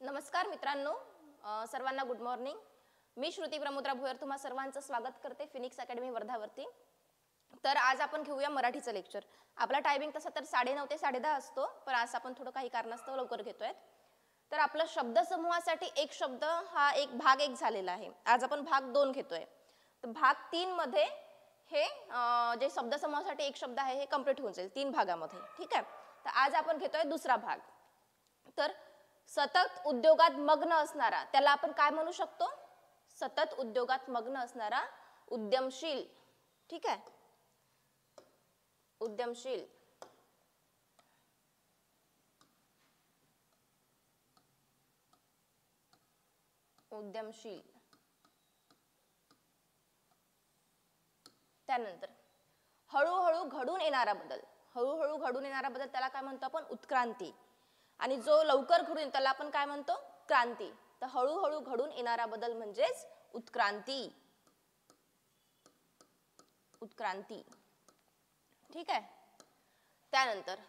नमस्कार मित्रांनो, सर्वांना गुड मॉर्निंग. मी श्रुती प्रमोदरा भोयर तुम्हा सर्वांचं स्वागत करते फिनिक्स अकॅडमी वर्धावरती. तर आज आपण घेऊया मराठीचं लेक्चर. आपला टायमिंग तसा तर 9:30 ते 10:30 असतो, पण आज आपण थोडं काही कारणास्तव लवकर घेतोय. तर आपला शब्दसमूहासाठी एक शब्द हा एक भाग 1 झालेला आहे. आज आपण भाग 2 घेतोय. तर भाग 3 मध्ये हे जे शब्दसमूहासाठी एक शब्द आहे हे कंप्लीट होऊन जाईल 3 भागामध्ये. ठीक आहे. तर आज आपण घेतोय दुसरा भाग. तर सतत उद्योगात मग्न असणारा त्याला आपण काय म्हणू शकतो? सतत उद्योगात मग्न असणारा उद्यमशील. ठीक आहे. उद्यमशील. उद्यमशील. त्यानंतर हळूहळू घडून येणारा बदल. हळूहळू घडून येणारा बदल त्याला काय म्हणतो आपण? उत्क्रांती. आणि जो लवकर घडून त्याला आपण काय म्हणतो? क्रांती. तर हळूहळू घडून येणारा बदल म्हणजेच उत्क्रांती. उत्क्रांती. ठीक आहे. त्यानंतर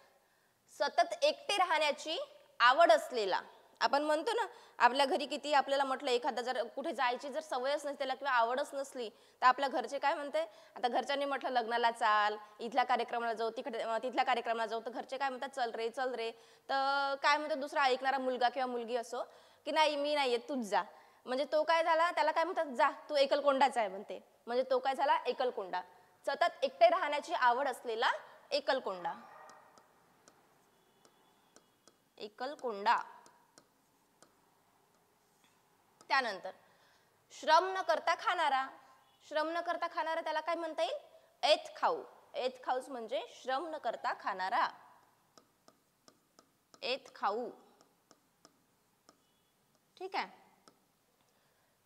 सतत एकटे राहण्याची आवड असलेला. आपण म्हणतो ना आपल्या घरी किती आपल्याला म्हटलं एखादा जर कुठे जायची जर सवयच नसली त्याला किंवा आवडच नसली तर आपल्या घरचे काय म्हणते, आता घरच्यांनी म्हटलं लग्नाला चाल, इथल्या कार्यक्रमाला जाऊ, तिथल्या कार्यक्रमाला जाऊ, तर घरचे काय म्हणतात चल रे चल रे. तर काय म्हणतात दुसरा ऐकणारा मुलगा किंवा मुलगी असो की नाही मी नाही येत तूच जा. म्हणजे तो काय झाला त्याला काय म्हणतात जा तू एकलकोंडाचा आहे म्हणते. म्हणजे तो काय झाला एकलकोंडा. सतत एकटे राहण्याची आवड असलेला एकलकोंडा. एकलकोंडा. त्यानंतर श्रम न करता खाणारा. श्रम न करता खाणारा त्याला काय म्हणता येईल? ऐत खाऊ. ऐत खाऊच म्हणजे श्रम न करता खाणारा. ऐत खाऊ. ठीक आहे.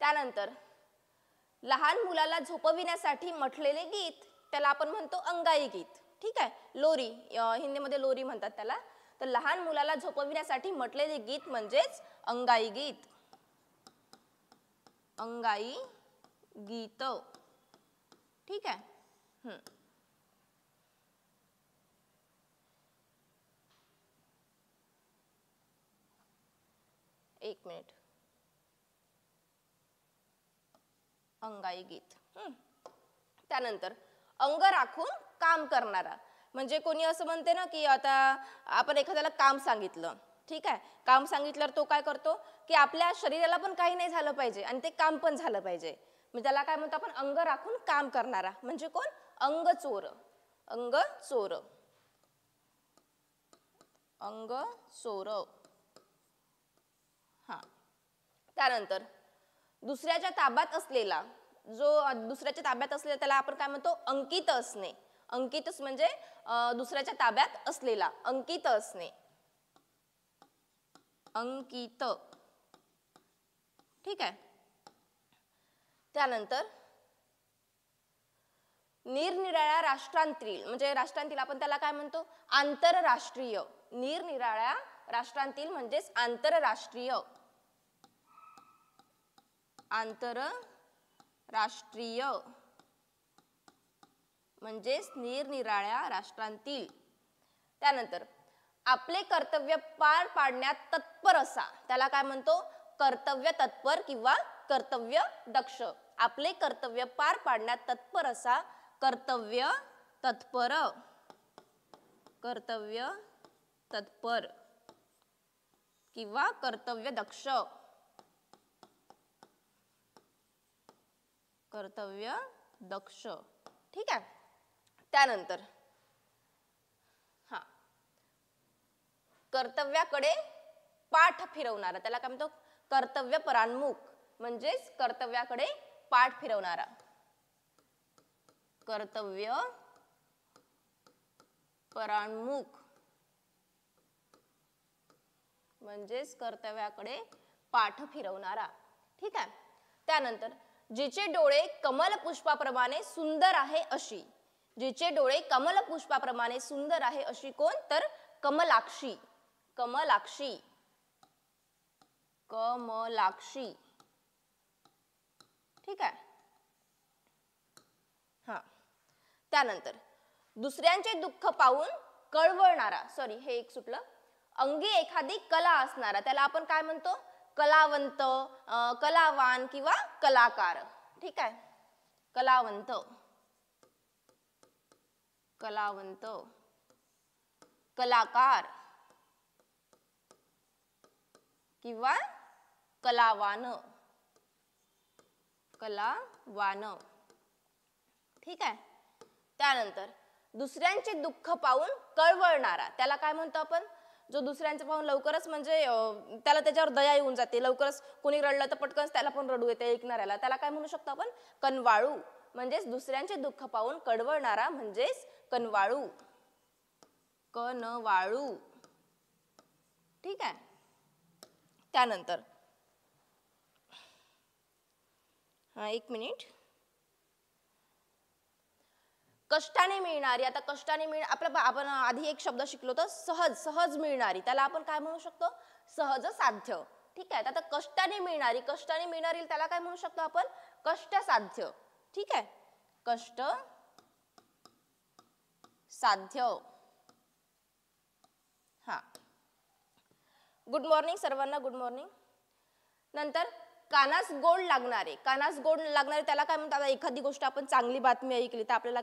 त्यानंतर लहान मुलाला झोपविण्यासाठी म्हटलेले गीत त्याला आपण म्हणतो अंगाई गीत. ठीक आहे. लोरी, हिंदीमध्ये लोरी म्हणतात त्याला. तर लहान मुलाला झोपविण्यासाठी म्हटलेले गीत म्हणजेच अंगाई गीत. अंगाई गीत. ठीक आहे. एक मिनिट. अंगाई गीत. त्यानंतर अंग राखून काम करणारा. म्हणजे कोणी असं म्हणते ना की आता आपण एखाद्याला काम सांगितलं. ठीक आहे. काम सांगितल्यावर तो काय करतो की आपल्या शरीराला पण काही नाही झालं पाहिजे आणि ते काम पण झालं पाहिजे. म्हणजे त्याला काय म्हणतो आपण? अंग राखून काम करणारा. म्हणजे कोण? अंग चोर. अंग चोर. अंग चोर. हा. त्यानंतर दुसऱ्याच्या ताब्यात असलेला. जो दुसऱ्याच्या ताब्यात असलेला त्याला आपण काय म्हणतो? अंकित असणे. अंकितच म्हणजे दुसऱ्याच्या ताब्यात असलेला. अंकित असणे. अंकित. ठीक आहे. त्यानंतर निरनिराळ्या राष्ट्रांतील म्हणजे राष्ट्रांतील आपण त्याला काय म्हणतो? आंतरराष्ट्रीय. निरनिराळ्या राष्ट्रांतील म्हणजेच आंतरराष्ट्रीय. आंतरराष्ट्रीय म्हणजेच निरनिराळ्या राष्ट्रांतील. त्यानंतर आपले कर्तव्य पार पाडण्यात तत्पर असा त्याला काय म्हणतो? कर्तव्य तत्पर किंवा कर्तव्य दक्ष. आपले कर्तव्य पार पाडण्यात तत्पर असा कर्तव्य तत्पर. कर्तव्य तत्पर किंवा कर्तव्य दक्ष. कर्तव्य दक्ष. ठीक आहे. त्यानंतर कर्तव्याकडे पाठ फिरवणारा त्याला काय म्हणतो? कर्तव्य परांमुख. म्हणजेच कर्तव्याकडे पाठ फिरवणारा. कर्तव्य परांमुख म्हणजेच कर्तव्याकडे पाठ फिरवणारा. ठीक आहे. त्यानंतर जिचे डोळे कमल पुष्पाप्रमाणे सुंदर आहे अशी. जिचे डोळे कमल पुष्पाप्रमाणे सुंदर आहे अशी कोण? तर कमलाक्षी. कमलाक्षी. कमलाक्षी. ठीक आहे. हा. त्यानंतर दुसऱ्यांचे दुःख पाहून कळवळणारा. सॉरी हे एक सुटलं. अंगी एखादी कला असणारा त्याला आपण काय म्हणतो? कलावंत, कलावान किंवा कलाकार. ठीक आहे, कलावंत, कलावंत, कलाकार किंवा कलावान, कलावान. ठीक आहे. त्यानंतर दुसऱ्यांचे दुःख पाहून कळवळणारा, त्याला काय म्हणतो आपण? जो दुसऱ्यांचं पाहून लवकरच म्हणजे त्याला त्याच्यावर दया येऊन जाते, लवकरच कोणी रडलं तर पटकन त्याला पण रडू येते ऐकणाऱ्याला, त्याला काय म्हणू शकतो आपण? कनवाळू. म्हणजेच दुसऱ्यांचे दुःख पाहून कळवळणारा म्हणजेच कनवाळू, कनवाळू. ठीक आहे. त्यानंतर एक मिनिट, कष्टाने मिळणारी. आता कष्टाने आपण आधी एक शब्द शिकलो तर सहज, सहज मिळणारी, त्याला आपण काय म्हणू शकतो? सहज साध्य. ठीक आहे. आता कष्टाने मिळणारी, कष्टाने मिळणारी त्याला काय म्हणू शकतो आपण? कष्टसाध्य. ठीक आहे, कष्ट साध्य. हा, गुड मॉर्निंग सर्वांना, गुड मॉर्निंग. नंतर कानास गोड लागणारे, कानास गोड लागणारे त्याला काय म्हणतात? एखादी गोष्ट आपण चांगली बातमी ऐकली तर आपल्याला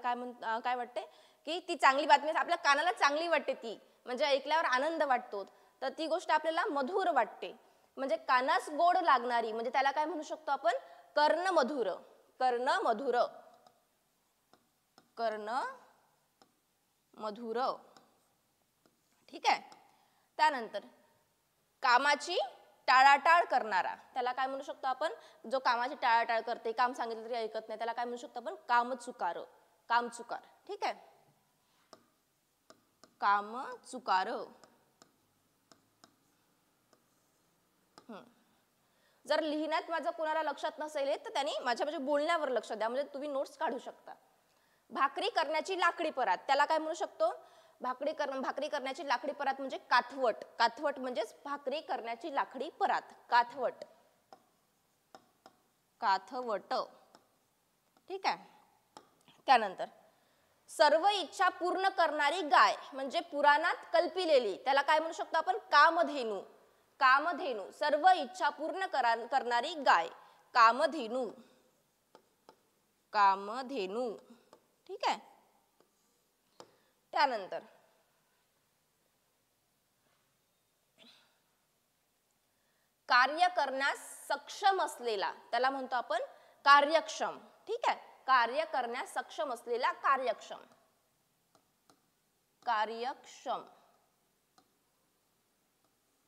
काय वाटते की ती चांगली बातमी, आपल्या कानाला चांगली वाटते, ती म्हणजे ऐकल्यावर आनंद वाटतो, तर ती गोष्ट आपल्याला मधुर वाटते. म्हणजे कानास गोड लागणारी म्हणजे त्याला काय म्हणू शकतो आपण? कर्णमधुर, कर्णमधुर, कर्णमधुर. ठीक आहे. त्यानंतर कामाची टाळाटाळ करणारा, त्याला काय म्हणू शकतो आपण? जो कामाची टाळाटाळ करते, काम सांगितलं तरी ऐकत नाही, त्याला काय म्हणू शकतो आपण? कामचुकार, कामचुकार. ठीक आहे, कामचुकार. जर लिहिण्यात माझं कोणाला लक्षात नसेल तर त्यांनी माझ्या म्हणजे बोलण्यावर लक्ष द्या, म्हणजे तुम्ही नोट्स काढू शकता. भाकरी करण्याची लाकडी परात, त्याला काय म्हणू शकतो? भाकरी करण्याची लाकडी परात म्हणजे काथवट, काथवट म्हणजेच भाकरी करण्याची लाकडी परात, काथवट, काथवट. ठीक आहे. त्यानंतर सर्व इच्छा पूर्ण करणारी गाय म्हणजे पुराणात कल्पिलेली, त्याला काय म्हणू शकतो आपण? कामधेनू, कामधेनू. सर्व इच्छा पूर्ण करणारी गाय, कामधेनू, कामधेनू. ठीक आहे. त्यानंतर कार्य करण्यास सक्षम असलेला, त्याला म्हणतो आपण कार्यक्षम. ठीक आहे, कार्य करण्यास सक्षम असलेला, कार्यक्षम, कार्यक्षम.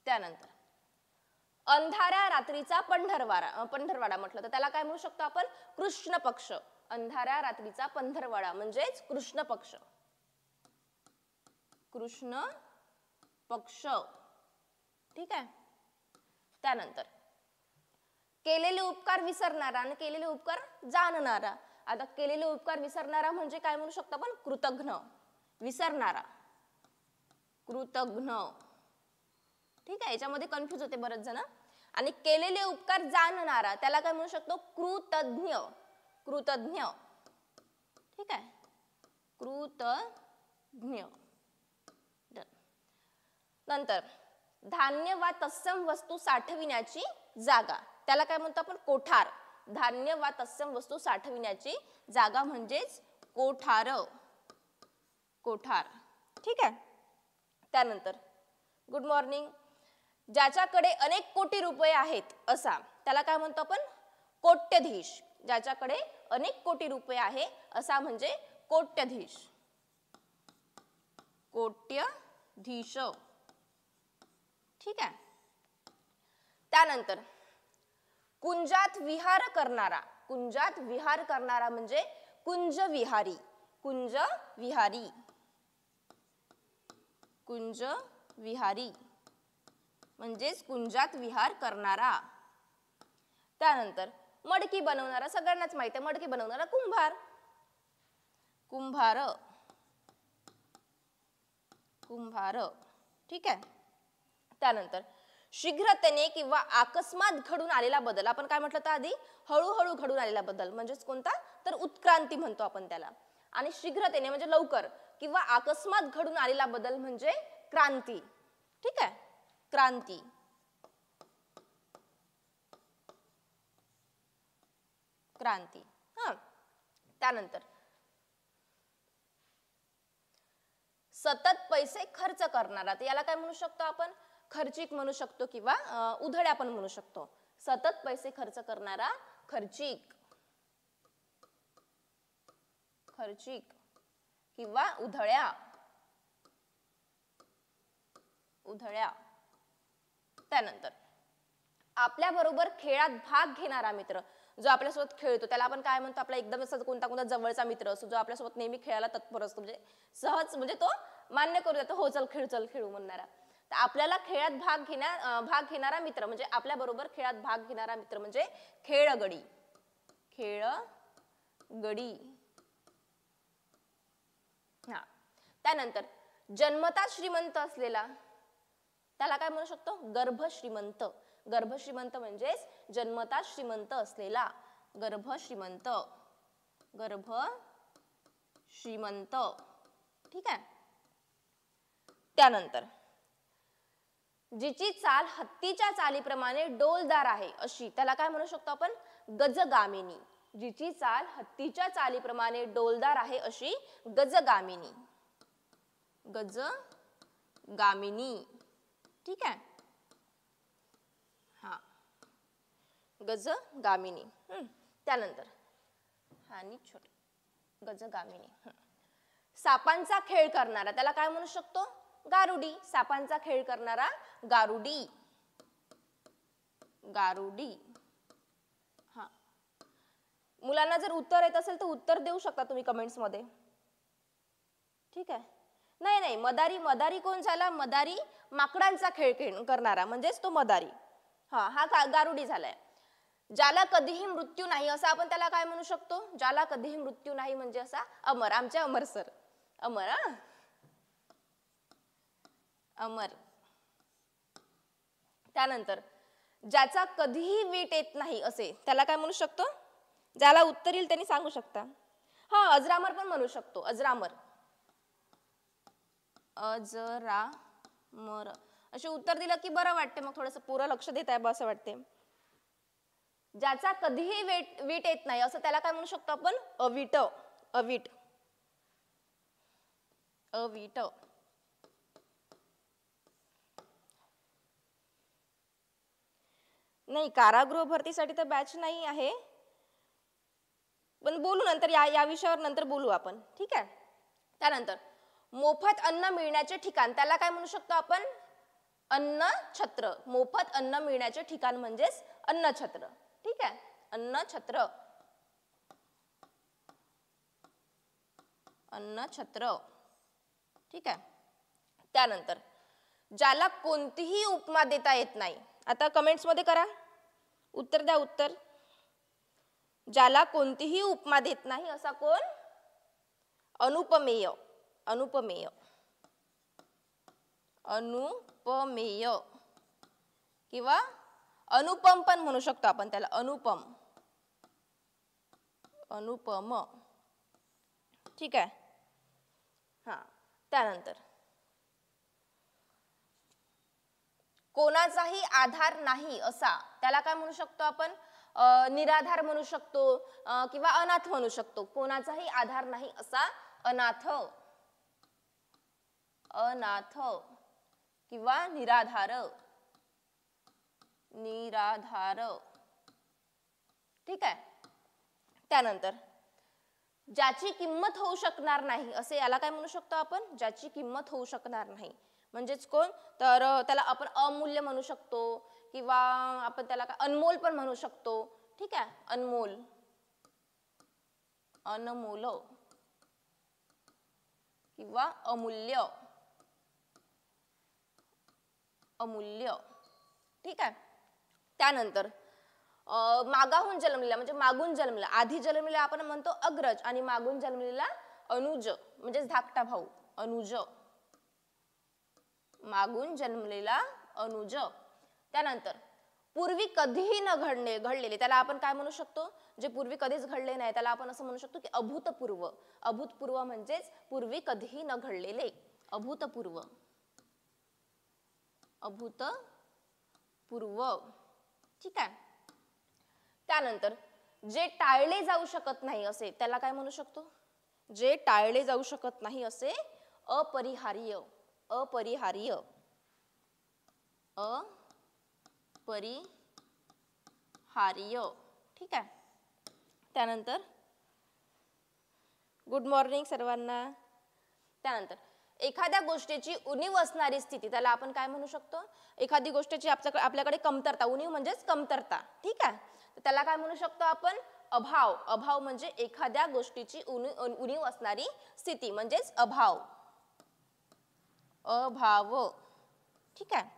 त्यानंतर अंधाऱ्या रात्रीचा पंढरवाडा, पंढरवाडा म्हटलं तर त्याला काय म्हणू शकतो आपण? कृष्ण पक्ष. अंधाऱ्या रात्रीचा पंढरवाडा म्हणजेच कृष्ण पक्ष, कृष्ण पक्ष. ठीक आहे. त्यानंतर केलेले उपकार विसरणारा आणि केलेले उपकार जाणणारा. आता केलेले उपकार विसरणारा म्हणजे काय म्हणू शकतो आपण? कृतघ्न, विसरणारा, कृतघ्न. ठीक आहे, याच्यामध्ये कन्फ्युज होते बरेच जण. आणि केलेले उपकार जाणणारा त्याला काय म्हणू शकतो? कृतज्ञ, कृतज्ञ. ठीक आहे, कृतज्ञ. नंतर धान्य वा तत्सम वस्तू साठविण्याची जागा, त्याला काय म्हणतो आपण? कोठार. धान्य वा तत्सम वस्तू साठविण्याची जागा म्हणजेच कोठार, कोठार. ठीक आहे. त्यानंतर गुड मॉर्निंग, ज्याच्याकडे अनेक कोटी रुपये आहेत असा, त्याला काय म्हणतो आपण? कोट्यधीश. ज्याच्याकडे अनेक कोटी रुपये आहे असा म्हणजे कोट्यधीश, कोट्यधीश. ठीक आहे. त्यानंतर कुंजात विहार करणारा, कुंजात विहार करणारा म्हणजे कुंज विहारी, कुंज विहारी, कुंज विहारी म्हणजेच कुंजात विहार करणारा. त्यानंतर मडकी बनवणारा, सगळ्यांनाच माहिती आहे मडकी बनवणारा कुंभार, कुंभार, कुंभार. ठीक आहे. त्यानंतर शीघ्रतेने किंवा अकस्मात घडून आलेला बदल, आपण काय म्हटलं तर आधी? हळूहळू घडून आलेला बदल म्हणजेच कोणता? तर उत्क्रांती म्हणतो आपण त्याला. आणि शीघ्रतेने म्हणजे लवकर किंवा अकस्मात घडून आलेला बदल म्हणजे क्रांती. ठीक आहे, क्रांती, क्रांती. हा, त्यानंतर सतत पैसे खर्च करणारा, तर याला काय म्हणू शकतो आपण? खर्चिक म्हणू शकतो किंवा उधळ्या पण म्हणू शकतो. सतत पैसे खर्च करणारा खर्चिक, खर्चिक किंवा उधळ्या, उधळ्या. त्यानंतर आपल्या बरोबर खेळात भाग घेणारा मित्र, जो आपल्यासोबत खेळतो त्याला आपण काय म्हणतो? आपला एकदम असं कोणता कोणता जवळचा मित्र असतो जो आपल्यासोबत नेहमी खेळायला तत्पर असतो, म्हणजे सहज म्हणजे तो मान्य करू देतो, हो चल खेळू म्हणणारा. तर आपल्याला खेळात भाग घेणारा मित्र म्हणजे आपल्या बरोबर खेळात भाग घेणारा मित्र म्हणजे खेळगडी, खेळगडी. हा, त्यानंतर जन्मताच श्रीमंत असलेला, त्याला काय म्हणू शकतो? गर्भश्रीमंत. गर्भश्रीमंत म्हणजेच जन्मताच श्रीमंत असलेला, गर्भश्रीमंत, गर्भश्रीमंत. ठीक आहे. त्यानंतर जिची चाल हत्तीच्या चालीप्रमाणे डौलदार आहे अशी, त्याला काय म्हणू शकतो आपण? गजगामिनी. जिची चाल हत्तीच्या चालीप्रमाणे डौलदार आहे अशी गजगामिनी, गजगामिनी. ठीक आहे. हा, गजगामिनी. त्यानंतर आणि छोटे गजगामिनी. सापांचा खेळ करणारा, त्याला काय म्हणू शकतो? गारुडी. सापांचा खेळ करणारा गारुडी, गारुडी. हा, मुलांना जर उत्तर येत असेल तर उत्तर देऊ शकता तुम्ही कमेंट्स मध्ये. ठीक आहे. नाही, मदारी कोण झाला? मदारी माकडांचा खेळ करणारा म्हणजेच तो मदारी. हा गारुडी झालाय. ज्याला कधीही मृत्यू नाही असं आपण त्याला काय म्हणू शकतो? ज्याला कधीही मृत्यू नाही म्हणजे असा अमर, आमचे अमर सर, अमर. अमर. त्यानंतर ज्याचा कधीही वीट येत नाही असे, त्याला काय म्हणू शकतो? ज्याला उत्तर येईल त्यांनी सांगू शकता. हा, अजरामर पण म्हणू शकतो, अजरामर, अजरामर. असे उत्तर दिलं की बरं वाटते, मग थोडंसं पुरं लक्ष देत आहे बा असं वाटते. ज्याचा कधीही वीट येत नाही असं त्याला काय म्हणू शकतो आपण? अवीट, अवीट, अवीट. नाही, कारागृह भरतीसाठी तर बॅच नाही आहे, पण बोलू नंतर, या विषयावर नंतर बोलू आपण. ठीक आहे. त्यानंतर मोफत अन्न मिळण्याचे ठिकाण, त्याला काय म्हणू शकतो आपण? अन्नछत्र. मोफत अन्न मिळण्याचे ठिकाण म्हणजेच अन्नछत्र. ठीक आहे, अन्नछत्र, अन्नछत्र. ठीक आहे. त्यानंतर ज्याला कोणतीही उपमा देता येत नाही, आता कमेंट्स मध्ये करा, उत्तर द्या, उत्तर. ज्याला कोणतीही उपमा देत नाही असा कोण? अनुपमेय, अनुपमेय, अनुपमेय किंवा अनुपम पण म्हणू शकतो आपण त्याला, अनुपम, अनुपम. ठीक आहे. हा, त्यानंतर कोणाचाही आधार नाही असा, त्याला काय म्हणू शकतो आपण? निराधार म्हणू शकतो किंवा अनाथ म्हणू शकतो. कोणाचाही आधार नाही असा अनाथ, अनाथ किंवा निराधार, निराधार. ठीक आहे. त्यानंतर ज्याची किंमत होऊ शकणार नाही असे, याला काय म्हणू शकतो आपण? ज्याची किंमत होऊ शकणार नाही म्हणजेच कोण? तर त्याला आपण अमूल्य म्हणू शकतो किंवा आपण त्याला अनमोल पण म्हणू शकतो. ठीक आहे. अनमोल, अनमोल किंवा अमूल्य, अमूल्य. ठीक आहे. त्यानंतर मागाहून जन्मलेला म्हणजे मागून जन्मलेला, आधी जन्मलेला आपण म्हणतो अग्रज आणि मागून जन्मलेला अनुज म्हणजे धाकटा भाऊ, अनुज, मागून जन्मलेला अनुज. त्यानंतर पूर्वी कधीही न घडलेले, त्याला आपण काय म्हणू शकतो? जे पूर्वी कधीच घडले नाही त्याला आपण असं म्हणू शकतो की अभूतपूर्व. अभूतपूर्व म्हणजेच पूर्वी कधीही न घडलेले, अभूतपूर्व, अभूतपूर्व. ठीक आहे. त्यानंतर जे टाळले जाऊ शकत नाही असे त्याला काय म्हणू शकतो? जे टाळले जाऊ शकत नाही असे अपरिहार्य, अपरिहार्य, अपरिहार्य, ठीक आहे. त्यानंतर गुड मॉर्निंग सर्वांना. त्यानंतर एखाद्या गोष्टीची उणीव असणारी स्थिती त्याला आपण काय म्हणू शकतो? एखादी गोष्टीची आपल्याकडे कमतरता, उणीव म्हणजेच कमतरता, ठीक आहे. त्याला काय म्हणू शकतो आपण? अभाव. अभाव म्हणजे एखाद्या गोष्टीची उणीव असणारी स्थिती म्हणजेच अभाव, अभाव, ठीक आहे.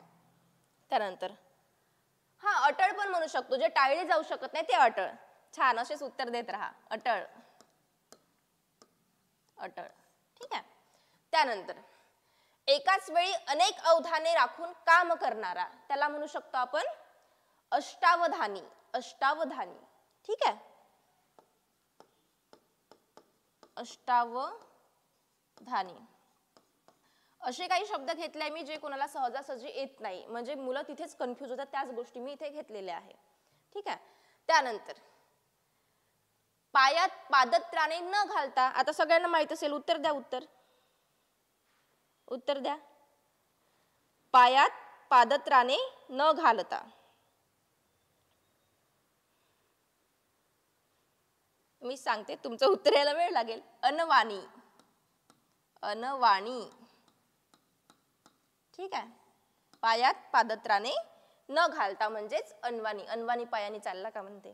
त्यानंतर हा अटळ पण म्हणू शकतो, जे टाळले जाऊ शकत नाही ते अटळ. छान, असेच उत्तर देत राहा. अटळ, अटळ, ठीक आहे. त्यानंतर एकाच वेळी अनेक अवधाने राखून काम करणारा त्याला म्हणू शकतो आपण अष्टावधानी, अष्टावधानी, ठीक आहे. अष्टावधानी. असे काही शब्द घेतले मी जे कोणाला सहजासहजी येत नाही, म्हणजे मुलं तिथेच कन्फ्यूज होतात, त्याच गोष्टी मी इथे घेतलेल्या आहे, ठीक आहे. त्यानंतर पायात पादत्राणे न घालता, आता सगळ्यांना माहित असेल, उत्तर द्या, उत्तर उत्तर द्या. पायात पादत्राणे न घालता. मी सांगते, तुमचं उत्तर यायला वेळ लागेल. अनवाणी, अनवाणी, ठीक आहे. पायात पादत्राणे न घालता म्हणजेच अनवाणी, अनवाणी पायाने चालला का म्हणते.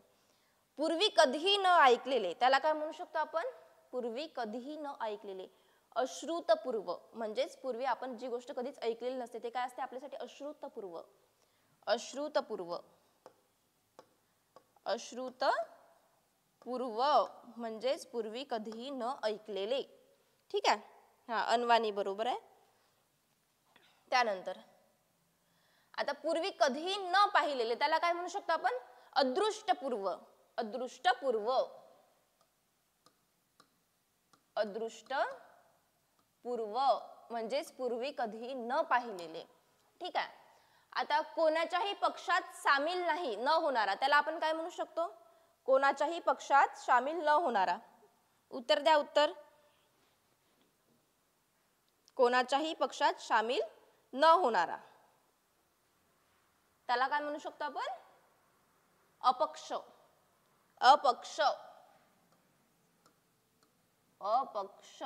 पूर्वी कधीही न ऐकलेले त्याला काय म्हणू शकतो आपण? पूर्वी कधीही न ऐकलेले, अश्रुतपूर्व, म्हणजेच पूर्वी आपण जी गोष्ट कधीच ऐकलेली नसते ते काय असते आपल्यासाठी? अश्रुतपूर्व, अश्रुतपूर्व, अश्रुतपूर्व म्हणजेच पूर्वी कधीही न ऐकलेले, ठीक आहे. हा, अनवाणी बरोबर आहे. त्यानंतर आता पूर्वी कधीही न पाहिलेले त्याला काय म्हणू शकतो आपण? अदृष्टपूर्व, अदृष्टपूर्व, अदृष्टपूर्व म्हणजेच पूर्वी कधीही न पाहिलेले, ठीक आहे. आता कोणाच्याही पक्षात सामील नाही, न होणारा त्याला आपण काय म्हणू शकतो? कोणाच्याही पक्षात सामील न होणारा. उत्तर द्या, उत्तर. कोणाच्याही पक्षात सामील न होणारा त्याला काय म्हणू शकतो आपण? अपक्ष, अपक्ष, अपक्ष,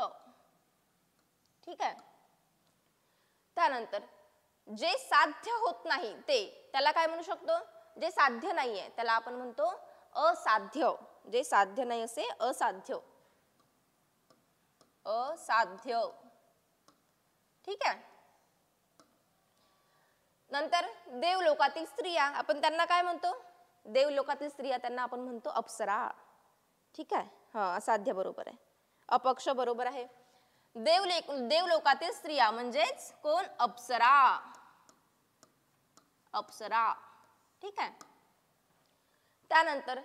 ठीक आहे. त्यानंतर जे साध्य होत नाही ते त्याला काय म्हणू शकतो? जे साध्य नाहीये त्याला आपण म्हणतो असाध्य. जे साध्य नाही असे असाध्य, असाध्य, ठीक आहे. नंतर देवलोकातील स्त्रिया आपण त्यांना काय म्हणतो? देवलोकातील स्त्रिया त्यांना आपण म्हणतो अप्सरा, ठीक आहे. हा, असाध्य बरोबर आहे, अपक्ष बरोबर आहे. देवलोकातील स्त्रिया म्हणजेच कोण? अप्सरा, अप्सरा, ठीक आहे. त्यानंतर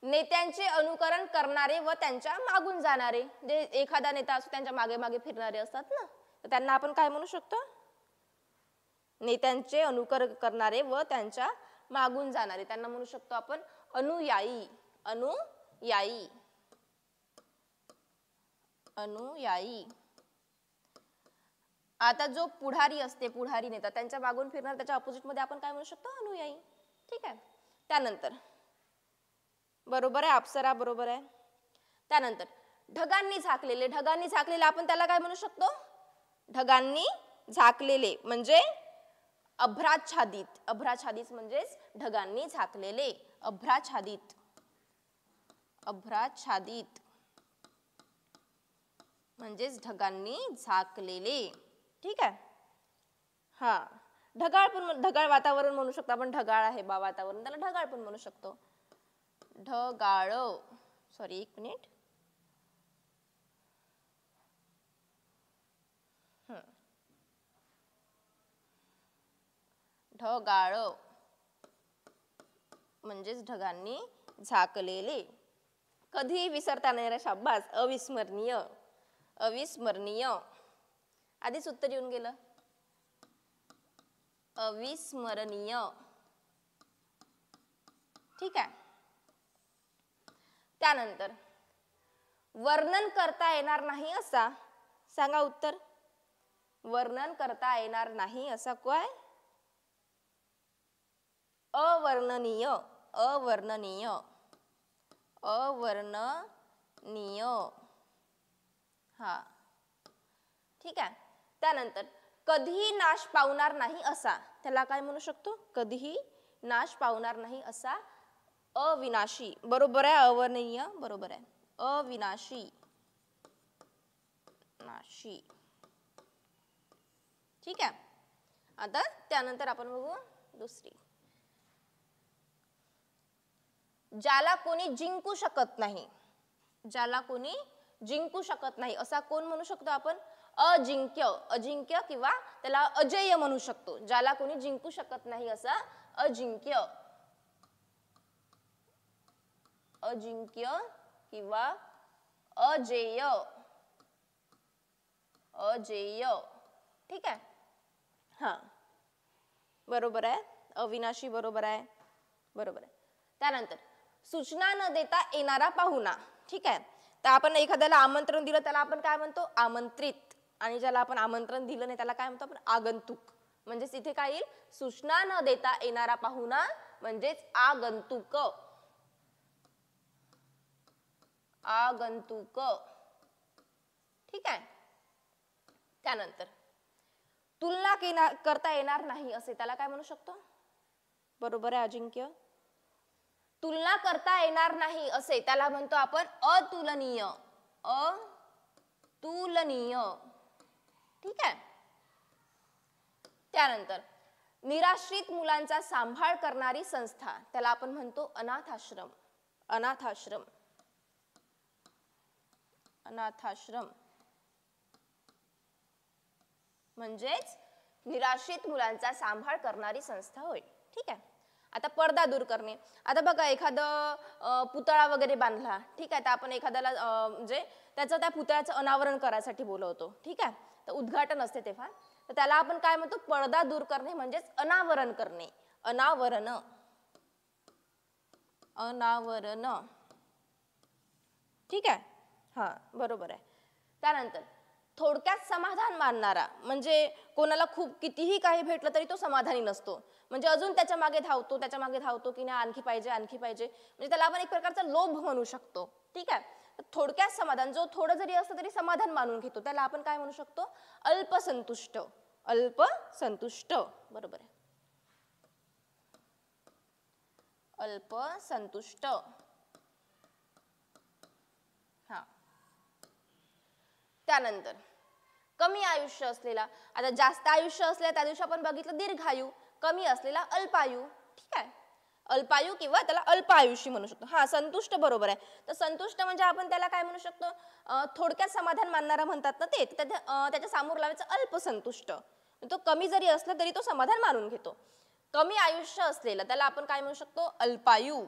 नेत्यांचे अनुकरण करणारे व त्यांच्या मागून जाणारे, जे एखादा नेता असतो त्यांच्या मागे मागे फिरणारे असतात ना, तर त्यांना आपण काय म्हणू शकतो? नेत्यांचे अनुकरण करणारे व त्यांच्या मागून जाणारे त्यांना म्हणू शकतो आपण अनुयायी, अनुयायी, अनुयायी. आता जो पुढारी असते, पुढारी नेता, त्यांच्या मागून फिरणार त्याच्या अपोजिट मध्ये आपण काय म्हणू शकतो? अनुयायी, ठीक आहे. त्यानंतर बरोबर आहे, अप्सरा बरोबर आहे. त्यानंतर ढगांनी झाकलेले, ढगांनी झाकलेले आपण त्याला काय म्हणू शकतो? ढगांनी झाकलेले म्हणजे अभ्राच्छादित, अभ्राच्छादित म्हणजेच ढगांनी झाकलेले, अभ्राच्छादित, अभ्राच्छादित म्हणजेच ढगांनी झाकलेले, ठीक आहे. हा, ढगाळ पण, ढगाळ वातावरण म्हणू शकतो आपण. ढगाळ आहे बा वातावरण, त्याला ढगाळ पण म्हणू शकतो. ढगाळ, सॉरी एक मिनिट, ढगाळ म्हणजेच ढगांनी झाकलेले. कधी विसरता नाही रे, शाबास, अविस्मरणीय, अविस्मरणीय. आधीच उत्तर येऊन गेलं, अविस्मरणीय, ठीक आहे. त्यानंतर वर्णन करता येणार नाही असा, सांगा उत्तर. वर्णन करता येणार नाही असा काय? अवर्णनीय. अवर्णनीय. अवर्णनीय. हा, ठीक आहे. त्यानंतर कधीही नाश पावणार नाही असा, त्याला काय म्हणू शकतो? कधीही नाश पावणार नाही असा अविनाशी. बरोबर आहे, अवर्णनीय बरोबर आहे. अविनाशी. नाशी. ठीक आहे. आता त्यानंतर आपण बघू दुसरी. ज्याला कोणी जिंकू शकत नाही. ज्याला कोणी जिंकू शकत नाही असा कोण म्हणू शकतो आपण? अजिंक्य. अजिंक्य किंवा त्याला अजेय म्हणू शकतो. ज्याला कोणी जिंकू शकत नाही असा अजिंक्य. अजिंक्य किंवा अजेय. अजेय. ठीक आहे. हा, बरोबर आहे. अविनाशी बरोबर आहे. बरोबर आहे. त्यानंतर सूचना न देता येणारा पाहुणा. ठीक आहे. तर आपण एखाद्याला आमंत्रण दिलं त्याला आपण काय म्हणतो? आमंत्रित. आणि ज्याला आपण आमंत्रण दिलं नाही त्याला काय म्हणतो आपण? आगंतुक. म्हणजेच इथे काय येईल? सूचना न देता येणारा पाहुणा म्हणजेच आगंतुक. आगंतुक. ठीक आहे. त्यानंतर तुलना करता येणार नाही असे त्याला काय म्हणू शकतो? बरोबर आहे, अजिंक्य. तुलना करता येणार नाही असे त्याला म्हणतो आपण अतुलनीय. अतुलनीय. ठीक आहे. त्यानंतर निराश्रित मुलांचा सांभाळ करणारी संस्था त्याला आपण म्हणतो अनाथाश्रम. अनाथाश्रम. अनाथाश्रम म्हणजेच निराश्रित मुलांचा सांभाळ करणारी संस्था होय. ठीक आहे. आता पडदा दूर करणे. आता बघा एखादं पुतळा वगैरे बांधला. ठीक आहे. तर आपण एखाद्याला म्हणजे त्याचं त्या पुतळ्याचं अनावरण करायसाठी बोलवतो. ठीक आहे. तर उद्घाटन असते तेव्हा. तर त्याला आपण काय म्हणतो? पडदा दूर करणे म्हणजेच अनावरण करणे. अनावरण. अनावरण. ठीक आहे. हा, बरोबर आहे. त्यानंतर थोडक्यात समाधान मानणारा म्हणजे कोणाला खूप कितीही काही भेटलं तरी तो समाधानी नसतो. म्हणजे अजून त्याच्या मागे धावतो की नाही आणखी पाहिजे आणखी पाहिजे. म्हणजे त्याला आपण एक प्रकारचा लोभ म्हणू शकतो. ठीक आहे. थोडक्यात समाधान, जो थोडं जरी असलं तरी समाधान मानून घेतो त्याला आपण काय म्हणू शकतो? अल्पसंतुष्ट. अल्पसंतुष्ट. बरोबर आहे. अल्पसंतुष्ट. हा. त्यानंतर कमी आयुष्य असलेला. आता जास्त आयुष्य असलेला त्या दिवशी आपण बघितलं दीर्घायू. कमी असलेला अल्पायू. ठीक आहे. अल्पायू किंवा त्याला अल्पायुषी म्हणू शकतो. हा, संतुष्ट बरोबर आहे. तर संतुष्ट म्हणजे आपण त्याला काय म्हणू शकतो? थोडक्यात समाधान मानणारा म्हणतात ना ते. त्याच्या समोर लावायचं अल्पसंतुष्ट. तो कमी जरी असला तरी तो समाधान मानून घेतो. कमी आयुष्य असलेला त्याला आपण काय म्हणू शकतो? अल्पायू.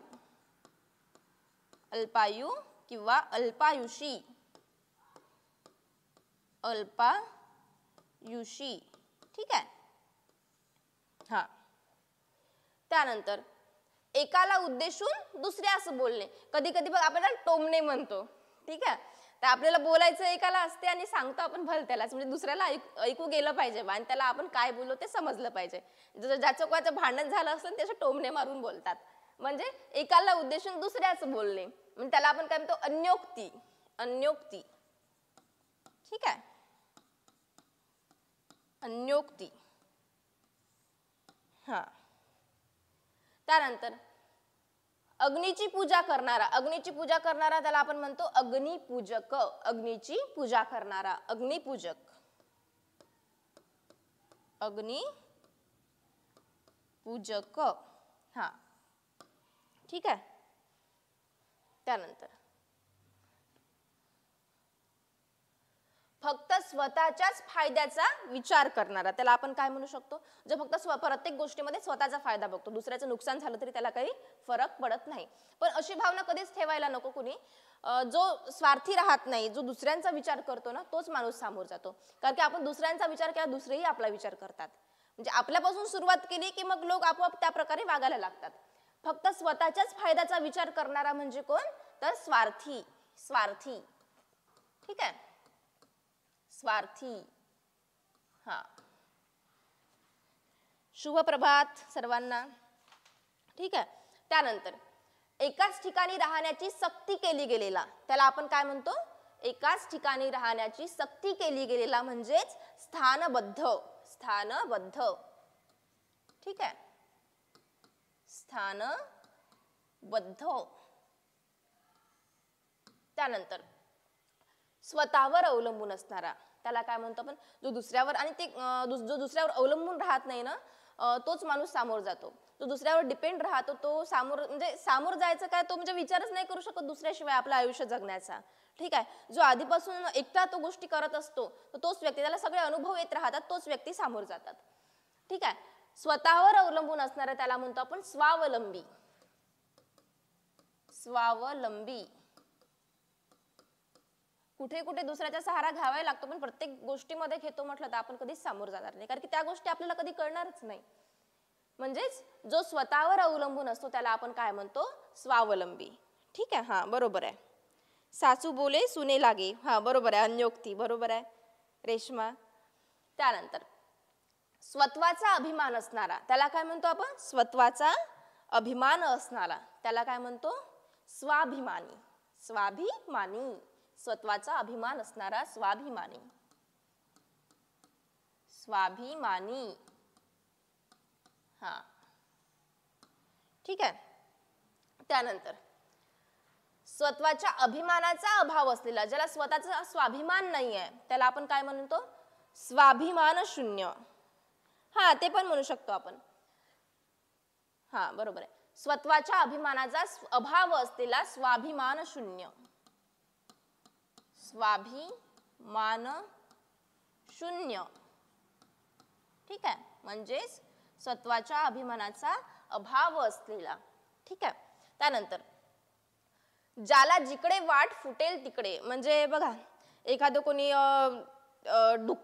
अल्पायू किंवा अल्पायुषी. अल्पायुषी. ठीक आहे. हा. त्यानंतर एकाला उद्देशून दुसऱ्यास बोलणे. कधी कधी बघ आपण टोमणे म्हणतो. ठीक आहे. तर आपल्याला बोलायचं एकाला असते आणि सांगतो आपण भलत्यालाच. म्हणजे दुसऱ्याला ऐकू गेलं पाहिजे आणि त्याला आपण काय बोललो ते समजलं पाहिजे. ज्याचं कोणाचं भांडण झालं असलं त्याचे टोमणे मारून बोलतात. म्हणजे एकाला उद्देशून दुसऱ्याच बोलणे. म्हणजे त्याला आपण काय म्हणतो? अन्योक्ती. अन्योक्ती. ठीक आहे. अन्योक्ती. हा. त्यानंतर अग्नीची पूजा करणारा. अग्नीची पूजा करणारा त्याला आपण म्हणतो अग्निपूजक. अग्नीची पूजा करणारा. अग्निपूजक. अग्निपूजक. हा. ठीक आहे. त्यानंतर फक्त स्वतःच्याच फायद्याचा विचार करणारा त्याला आपण काय म्हणू शकतो? जो फक्त प्रत्येक गोष्टीमध्ये स्वतःचा फायदा बघतो. दुसऱ्याचं नुकसान झालं तरी त्याला काही फरक पडत नाही. पण अशी भावना कधीच ठेवायला नको कुणी. जो स्वार्थी राहत नाही, जो दुसऱ्यांचा विचार करतो ना, तोच माणूस सामोर जातो. कारण की आपण दुसऱ्यांचा विचार केला दुसरेही आपला विचार करतात. म्हणजे आपल्यापासून सुरुवात केली की मग लोक आपोआप त्या प्रकारे वागायला लागतात. फक्त स्वतःच्याच फायद्याचा विचार करणारा म्हणजे कोण? तर स्वार्थी, स्वार्थी. ठीक आहे, स्वार्थी. हा, शुभ प्रभात सर्वांना. ठीक आहे, त्यानंतर एकाच ठिकाणी राहण्याची सक्ती केली गेलेला त्याला आपण काय म्हणतो? एकाच ठिकाणी राहण्याची सक्ती केली गेलेला म्हणजेच स्थानबद्ध, स्थानबद्ध. ठीक आहे, स्थानबद्ध. त्यानंतर स्वतःवर अवलंबून असणारा त्याला काय म्हणतो आपण? जो दुसऱ्यावर, आणि ते जो दुसऱ्यावर अवलंबून राहत नाही ना, तोच माणूस सामोर जातो. जो दुसऱ्यावर डिपेंड राहतो तो सामोर, म्हणजे सामोर जायचं काय, तो म्हणजे विचारच नाही करू शकत दुसऱ्याशिवाय आपलं आयुष्य जगण्याचा. ठीक आहे, जो आधीपासून एकटा तो गोष्टी करत असतो तोच व्यक्ती, त्याला सगळे अनुभव येत राहतात, तोच व्यक्ती सामोर जातात. ठीक आहे, स्वतःवर अवलंबून असणारा त्याला म्हणतो आपण स्वावलंबी, स्वावलंबी. कुठे कुठे दुसऱ्याचा सहारा घ्यावा लागतो, पण प्रत्येक गोष्टीमध्ये घेतो म्हटलं तर आपण कधीच सामोर जाणार नाही, कारण की त्या गोष्टी आपल्याला कधी कळणारच नाही. म्हणजेच जो स्वतःवर अवलंबून असतो त्याला आपण काय म्हणतो? स्वावलंबी. ठीक आहे, हा बरोबर आहे. सासू बोले सुने लागे, हा बरोबर आहे, अन्योक्ती बरोबर आहे रेश्मा. त्यानंतर स्वत्वाचा अभिमान असणारा त्याला काय म्हणतो आपण? स्वत्वाचा अभिमान असणारा त्याला काय म्हणतो? स्वाभिमानी, स्वाभिमानी. स्वत्वाचा अभिमान असणारा स्वाभिमानी, स्वाभिमानी. हा, ठीक आहे. त्यानंतर स्वत्वाच्या अभिमानाचा अभाव असलेला, ज्याला स्वतःचा स्वाभिमान नाही आहे त्याला आपण काय म्हणतो? स्वाभिमान शून्य. हा, ते पण म्हणू शकतो आपण. हा बरोबर आहे, स्वत्वाच्या अभिमानाचा अभाव असलेला स्वाभिमान शून्य, स्वाभिमान शून्य. ठीक आहे, म्हणजेच स्वत्वाच्या अभिमानाचा अभाव असलेला. ठीक आहे. त्यानंतर ज्याला जिकडे वाट फुटेल तिकडे, म्हणजे बघा एखादं कोणी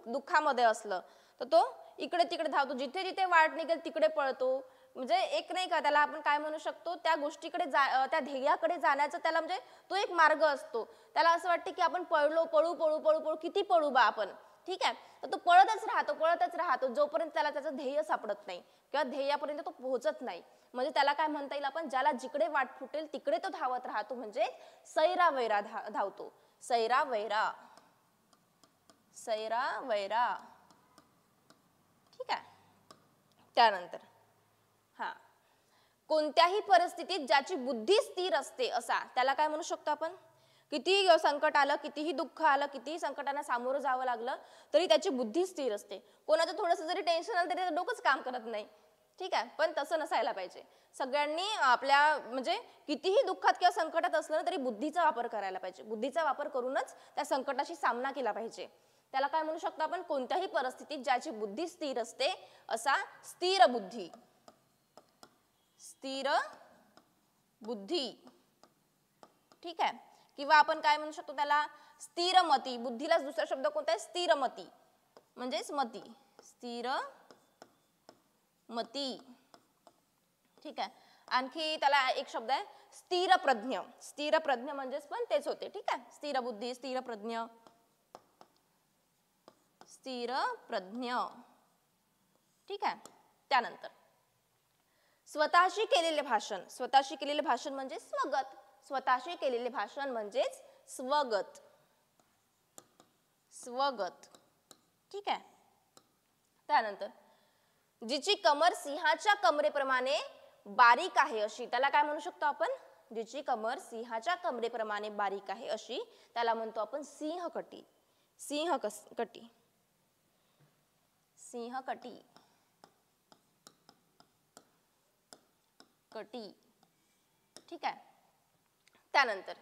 दुःखामध्ये असलं तर तो इकडे तिकडे धावतो, जिथे जिथे वाट निघेल तिकडे पळतो. म्हणजे एक नाही का, त्याला आपण काय म्हणू शकतो? त्या गोष्टीकडे त्या ध्येयाकडे जाण्याचा त्याला म्हणजे तो एक मार्ग असतो. त्याला असं वाटतं की आपण पळू पळू पळू, किती पळू बा आपण. ठीक आहे, तर तो पळतच राहतो जोपर्यंत त्याला त्याचं ध्येय सापडत नाही किंवा ध्येयापर्यंत तो पोहोचत नाही. म्हणजे त्याला काय म्हणता येईल आपण? ज्याला जिकडे वाट फुटेल तिकडे तो धावत राहतो, म्हणजे सैरा वैरा धावतो. सैरा वैरा, सैरा वैरा. ठीक आहे. त्यानंतर हा, कोणत्याही परिस्थितीत ज्याची बुद्धी स्थिर असते असा त्याला काय म्हणू शकतो आपण? कितीही संकट आलं, कितीही दुःख आलं, कितीही संकटांना सामोरं जावं लागलं तरी त्याची बुद्धी स्थिर असते. कोणाचं थोडंसं जरी टेन्शन आलं तरी डोकंच काम करत नाही. ठीक आहे, पण तसं नसायला पाहिजे. सगळ्यांनी आपल्या म्हणजे कितीही दुःखात किंवा संकटात असलं तरी बुद्धीचा वापर करायला पाहिजे. बुद्धीचा वापर करूनच त्या संकटाशी सामना केला पाहिजे. त्याला काय म्हणू शकतो आपण? कोणत्याही परिस्थितीत ज्याची बुद्धी स्थिर असते असा स्थिर बुद्धी, स्थिर बुद्धी. ठीक आहे, किंवा आपण काय म्हणू शकतो त्याला? स्थिरमती. बुद्धीला दुसरा शब्द कोणता आहे? स्थिरमती, म्हणजेच मती, स्थिर मती. ठीक आहे, आणखी त्याला एक शब्द आहे स्थिर प्रज्ञ. स्थिर प्रज्ञ म्हणजेच पण तेच होते. ठीक आहे, स्थिर बुद्धी, स्थिर प्रज्ञ, स्थिर प्रज्ञ. ठीक आहे. त्यानंतर स्वतःशी केलेले भाषण. स्वतःशी केलेले भाषण म्हणजे स्वगत. स्वतःशी केलेले भाषण म्हणजेच स्वगत, स्वगत. ठीक आहे. त्यानंतर जिची कमर सिंहाच्या कमरेप्रमाणे बारीक आहे अशी त्याला काय म्हणू शकतो आपण? जिची कमर सिंहाच्या कमरेप्रमाणे बारीक आहे अशी त्याला म्हणतो आपण सिंहकटी. सिंहकटी, सिंहकटी, कटी. ठीक आहे. त्यानंतर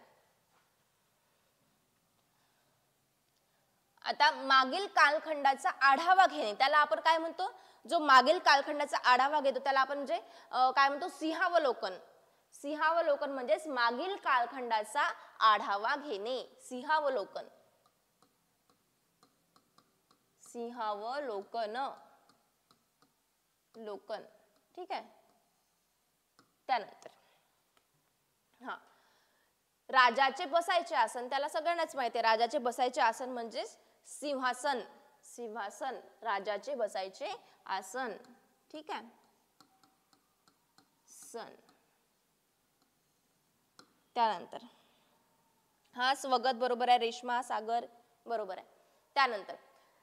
आता मागील कालखंडाचा आढावा घेणे त्याला आपण काय म्हणतो? जो मागील कालखंडाचा आढावा घेतो त्याला आपण म्हणजे काय म्हणतो? सिंहावलोकन. सिंहावलोकन म्हणजेच मागील कालखंडाचा आढावा घेणे. सिंहावलोकन, सिंहावलोकन, लोकन. ठीक आहे. त्यानंतर हा, राजाचे बसायचे आसन, त्याला सगळ्यांनाच माहिती आहे, राजाचे बसायचे आसन म्हणजे सिंहासन. सिंहासन, राजाचे बसायचे आसन. ठीक आहे, सन. त्यानंतर हा स्वगत बरोबर आहे, रेश्मा, सागर बरोबर आहे. त्यानंतर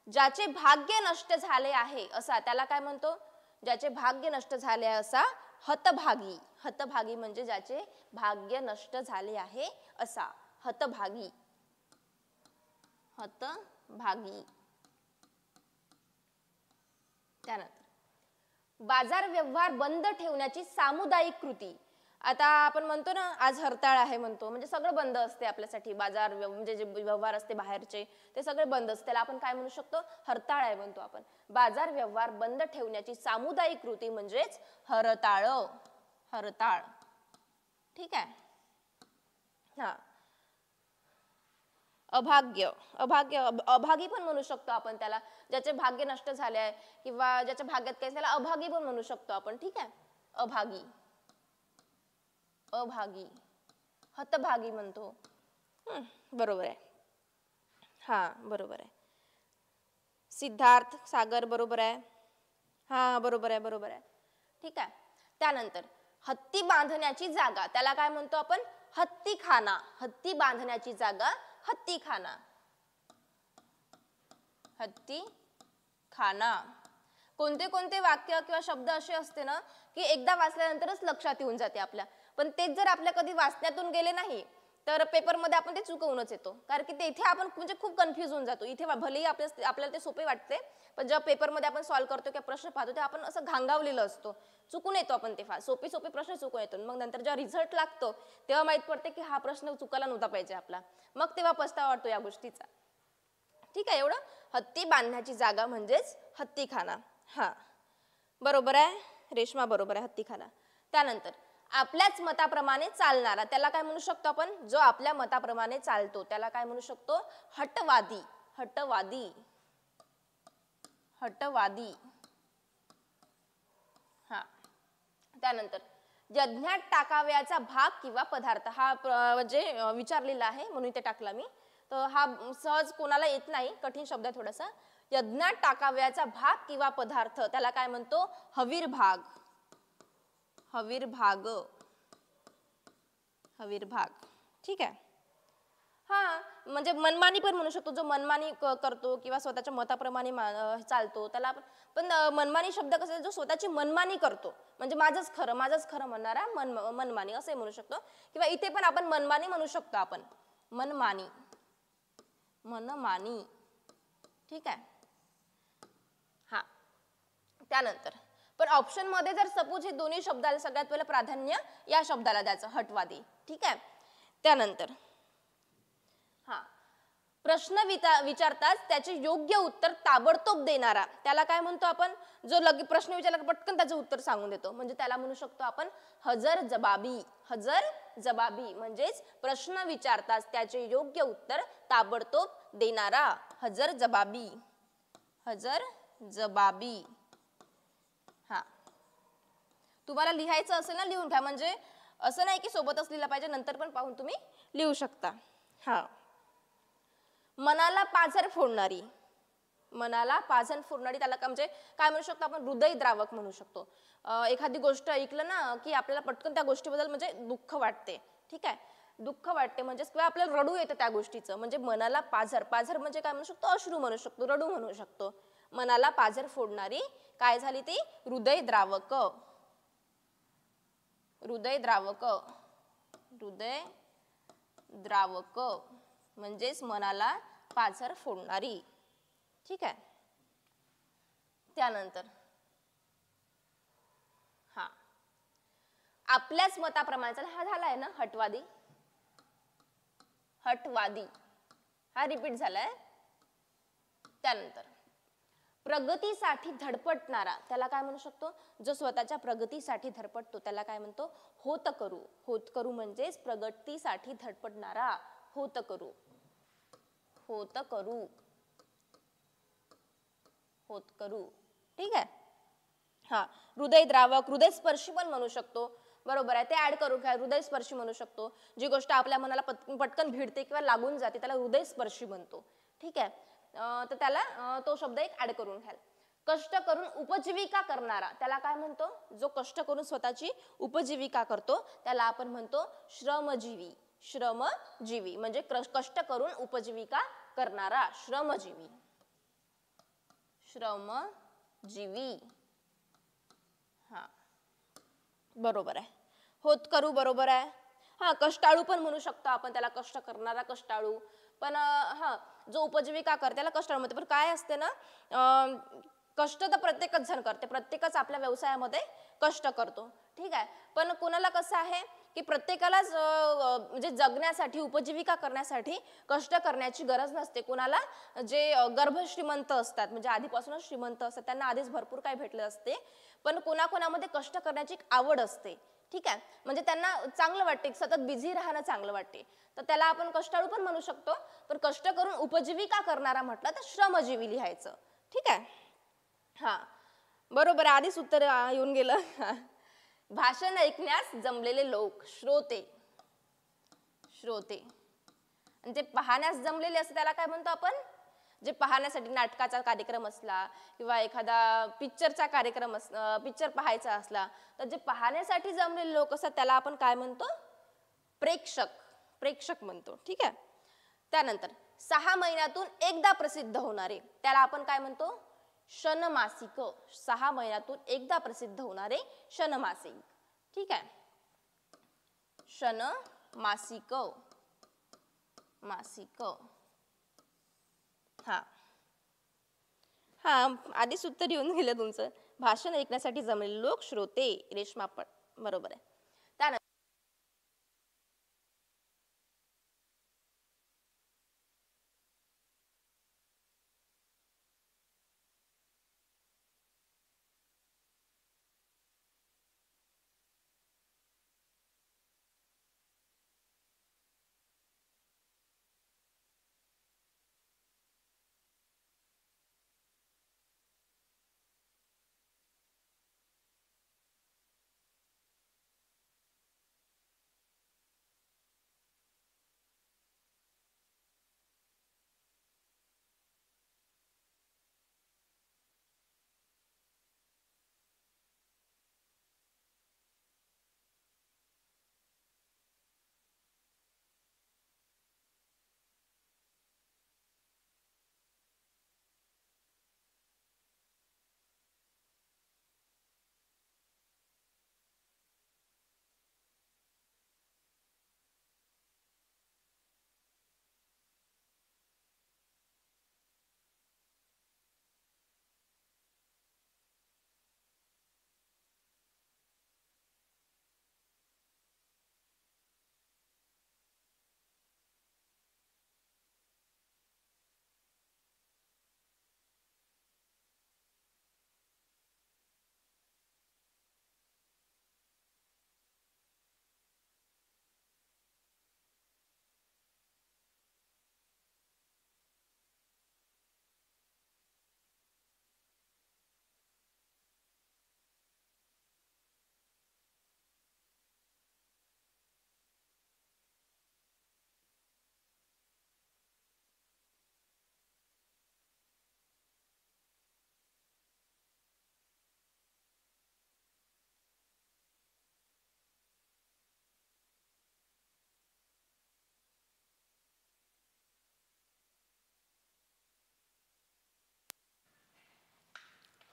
ज्याचे भाग्य नष्ट झाले आहे असा, त्याला काय म्हणतो? ज्याचे भाग्य नष्ट झाले आहे असा हतभागी. हतभागी म्हणजे ज्याचे भाग्य नष्ट झाले आहे असा, हतभागी. हतभागी. त्यानंतर बाजार व्यवहार बंद ठेवण्याची सामुदायिक कृती. आता आपण म्हणतो ना आज हरताळ आहे म्हणतो, म्हणजे सगळं बंद असते आपल्यासाठी, बाजार म्हणजे जे व्यवहार असते बाहेरचे ते सगळे बंद असते, त्याला आपण काय म्हणू शकतो? हरताळ आहे म्हणतो आपण. बाजार व्यवहार बंद ठेवण्याची सामुदायिक कृती म्हणजेच हरताळ. हरताळ. ठीक आहे. हा, अभाग्य. अभाग्य, अभागी पण म्हणू शकतो आपण त्याला, ज्याचे भाग्य नष्ट झाले आहे किंवा ज्याच्या भाग्यात काही, त्याला अभागी पण म्हणू शकतो आपण. ठीक आहे, अभागी. अभागी. हतभागी म्हणतो. बरोबर आहे. हा, बरोबर आहे. सिद्धार्थ, सागर बरोबर आहे. हा, बरोबर आहे, बरोबर आहे. ठीक आहे. त्यानंतर हत्ती बांधण्याची जागा, त्याला काय म्हणतो आपण? हत्तीखाना. हत्ती बांधण्याची जागा हत्तीखाना. हत्तीखाना. कोणते कोणते वाक्य किंवा शब्द असे असते ना की एकदा वाचल्यानंतरच लक्षात येऊन जाते आपल्या, पण तेच जर आपल्या कधी वाचण्यातून गेले नाही तर पेपरमध्ये आपण ते चुकवूनच येतो, कारण की ते इथे आपण म्हणजे खूप कन्फ्यूज होऊन जातो. इथे भलेही आपल्याला ते सोपे वाटते, पण जेव्हा पेपरमध्ये आपण सॉल्व्ह करतो किंवा प्रश्न पाहतो तेव्हा आपण असं घांगावलेलं असतो, चुकून येतो आपण ते. सोपे सोपे प्रश्न चुकून येतो, मग नंतर जेव्हा रिझल्ट लागतो तेव्हा माहित पडते की हा प्रश्न चुकायला नव्हता पाहिजे आपला, मग तेव्हा पस्तावा वाटतो या गोष्टीचा. ठीक आहे, एवढं. हत्ती बांधण्याची जागा म्हणजेच हत्तीखाना. हा, बरोबर आहे, रेश्मा बरोबर आहे, हत्तीखाना. त्यानंतर आपल्याच मताप्रमाणे चालणारा, त्याला काय म्हणू शकतो आपण? जो आपल्या मताप्रमाणे चालतो त्याला काय म्हणू शकतो? हटवादी. हटवादी. हटवादी. हा, त्यानंतर यज्ञात टाकाव्याचा भाग किंवा पदार्थ, हा म्हणजे विचारलेला आहे म्हणून ते टाकला मी, तर हा सहज कोणाला येत नाही, कठीण शब्द आहे थोडासा. यज्ञात टाकाव्याचा भाग किंवा पदार्थ त्याला काय म्हणतो? हविर्भाग. हविर्भाग. हविर्भाग. ठीक आहे. हा, म्हणजे मनमानी पण म्हणू शकतो, जो मनमानी करतो किंवा स्वतःच्या मताप्रमाणे चालतो त्याला पण मनमानी शब्द कसा, जो स्वतःची मनमानी करतो म्हणजे माझंच खरं म्हणणारा मनमानी असे म्हणू शकतो, किंवा इथे पण आपण मनमानी म्हणू शकतो आपण, मनमानी. मनमानी. ठीक आहे. हा, त्यानंतर पण ऑप्शन मध्ये जर सपोज हे दोन्ही शब्दाला सगळ्यात पहिलं प्राधान्य या शब्दाला द्यायचं, हटवादी. ठीक आहे. त्यानंतर हा, प्रश्न विचारताच त्याचे योग्य उत्तर ताबडतोब देणारा त्याला काय म्हणतो आपण? जो प्रश्न विचारला पटकन त्याचं उत्तर सांगून देतो म्हणजे त्याला म्हणू शकतो आपण हजर जबाबी. हजर जबाबी म्हणजेच प्रश्न विचारताच त्याचे योग्य उत्तर ताबडतोब देणारा, हजर जबाबी. हजर जबाबी. हा, तुम्हाला लिहायचं असेल ना लिहून घ्या, म्हणजे असं नाही की सोबतच लिहिलं पाहिजे, नंतर पण पाहून तुम्ही लिहू शकता. हा, मनाला पाझर फोडणारी. मनाला पाझर फोडणारी त्याला म्हणजे काय म्हणू शकतो आपण? हृदयद्रावक म्हणू शकतो. एखादी गोष्ट ऐकलं ना की आपल्याला पटकन त्या गोष्टीबद्दल म्हणजे दुःख वाटते. ठीक आहे, दुःख वाटते म्हणजे किंवा आपल्याला रडू येतं त्या गोष्टीचं, म्हणजे मनाला पाझर. पाझर म्हणजे काय म्हणू शकतो? अश्रू म्हणू शकतो, रडू म्हणू शकतो. मनाला पाझर फोडणारी काय झाली ती? हृदयद्रावक. हृदयद्रावक. हृदयद्रावक म्हणजेच मनाला पाझर फोडणारी. ठीक आहे. त्यानंतर हा, आपल्याच मताप्रमाणे, हा झालाय ना हटवादी. हटवादी हा रिपीट झालाय. त्यानंतर प्रगतीसाठी धडपडणारा त्याला काय म्हणू शकतो? जो स्वतःच्या प्रगतीसाठी धडपडतो त्याला काय म्हणतो? होतकरू. होतकरू म्हणजेच प्रगतीसाठी धडपडणारा, होतकरू. होतकरू. होतकरू. ठीक आहे. हा, हृदयद्रावक, हृदयस्पर्शी पण म्हणू शकतो. बरोबर आहे, ते ऍड करून घ्या. हृदयस्पर्शी म्हणू शकतो. जी गोष्ट आपल्या मनाला पटकन भिडते किंवा लागून जाते त्याला हृदयस्पर्शी म्हणतो. ठीक आहे, तर त्याला तो शब्द एक ऍड करून घ्याल. कष्ट करून उपजीविका करणारा त्याला काय म्हणतो? जो कष्ट करून स्वतःची उपजीविका करतो त्याला आपण म्हणतो श्रमजीवी. श्रमजीवी म्हणजे कष्ट करून उपजीविका करणारा श्रमजीवी. श्रमजीवी. हा, बरोबर आहे. होतकरू बरोबर आहे. हा, कष्टाळू पण म्हणू शकतो आपण त्याला, कष्ट करणारा कष्टाळू. पण हा, जो उपजीविका करते त्याला कष्टाळू म्हणते. पण काय असते ना, कष्ट तर प्रत्येकच जण करते, प्रत्येकच आपल्या व्यवसायामध्ये कष्ट करतो. ठीक आहे, पण कोणाला कसं आहे की प्रत्येकालाच म्हणजे जगण्यासाठी उपजीविका करण्यासाठी कष्ट करण्याची गरज नसते. कोणाला जे गर्भश्रीमंत असतात म्हणजे आधीपासूनच श्रीमंत असतात त्यांना आधीच भरपूर काही भेटले असते, पण कोणाकोणामध्ये कष्ट करण्याची आवड असते. ठीक आहे, म्हणजे त्यांना चांगलं वाटते, सतत बिझी राहणं चांगलं वाटते, तर त्याला आपण कष्टाळू पण म्हणू शकतो. पण कष्ट करून उपजीविका करणारा म्हटलं तर श्रमजीवी लिहायचं. ठीक आहे, हा बरोबर आहे, आधीच उत्तर येऊन गेलं. भाषण ऐकण्यास जमलेले लोक श्रोते. श्रोते. आणि जे पाहण्यास जमलेले असते त्याला काय म्हणतो आपण? जे पाहण्यासाठी नाटकाचा कार्यक्रम असला किंवा एखादा पिक्चरचा कार्यक्रम पिक्चर पाहायचा असला तर जे पाहण्यासाठी जमलेले लोक असतात त्याला आपण काय म्हणतो? प्रेक्षक. प्रेक्षक म्हणतो. ठीक आहे, त्यानंतर 6 महिन्यातून एकदा प्रसिद्ध होणारे त्याला आपण काय म्हणतो? षणमासिक. 6 महिन्यातून एकदा प्रसिद्ध होणारे षणमासिक. ठीक आहे, षणमासिक. मासिक. हा हा, आधीच उत्तर येऊन गेलं तुमचं. भाषण ऐकण्यासाठी जमलेले लोक श्रोते. रेश्मा पण बरोबर आहे. त्यानंतर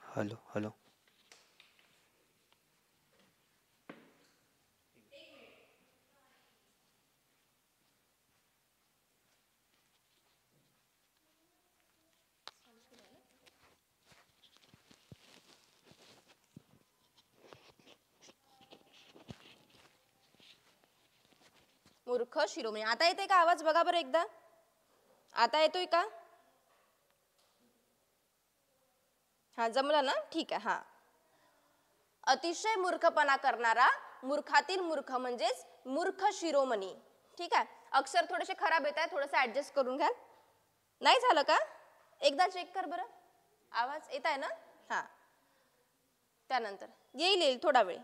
हॅलो हॅलो. मूर्ख शिरोमणी. आता येते का आवाज? बघा बरं एकदा. आता येतोय का? हा, जमलं ना? ठीक आहे. हा, अतिशय मूर्खपणा करणारा, मूर्खातील मूर्ख म्हणजेच मूर्ख शिरोमणी. ठीक आहे, अक्षर थोडेसे खराब येत आहे, थोडंसं ऍडजस्ट करून घ्या. नाही झालं का? एकदा चेक कर बरं. आवाज येत आहे ना? हा, त्यानंतर येईल थोडा वेळ.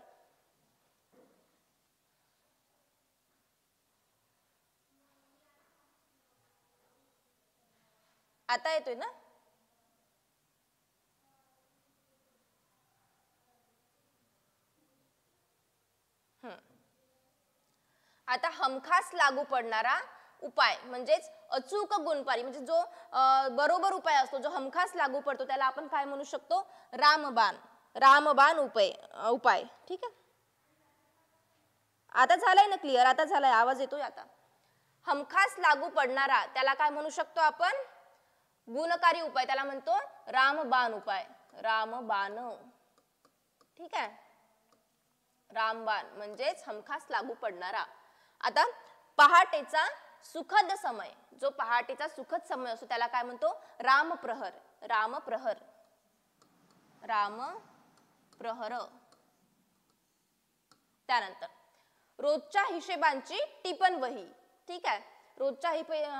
आता येतोय ना? आता हमखास लागू पडणारा उपाय म्हणजेच अचूक गुणपारी म्हणजे जो बरोबर उपाय असतो, जो हमखास लागू पडतो त्याला आपण काय म्हणू शकतो? रामबाण. रामबाण उपाय. ठीक आहे, आता झालाय ना क्लिअर? आता झालाय, आवाज येतोय आता? हमखास लागू पडणारा त्याला काय म्हणू शकतो आपण? गुणकारी उपाय. त्याला म्हणतो रामबाण उपाय. रामबाण. ठीक आहे, रामबाण म्हणजेच हमखास लागू पडणारा. आता पहाटेचा सुखद समय, जो पहाटेचा सुखद समय असतो त्याला काय म्हणतो? रामप्रहर. रामप्रहर. रामप्रहर. त्यानंतर रोजच्या हिशोबांची टिपणवही. ठीक आहे, रोजच्या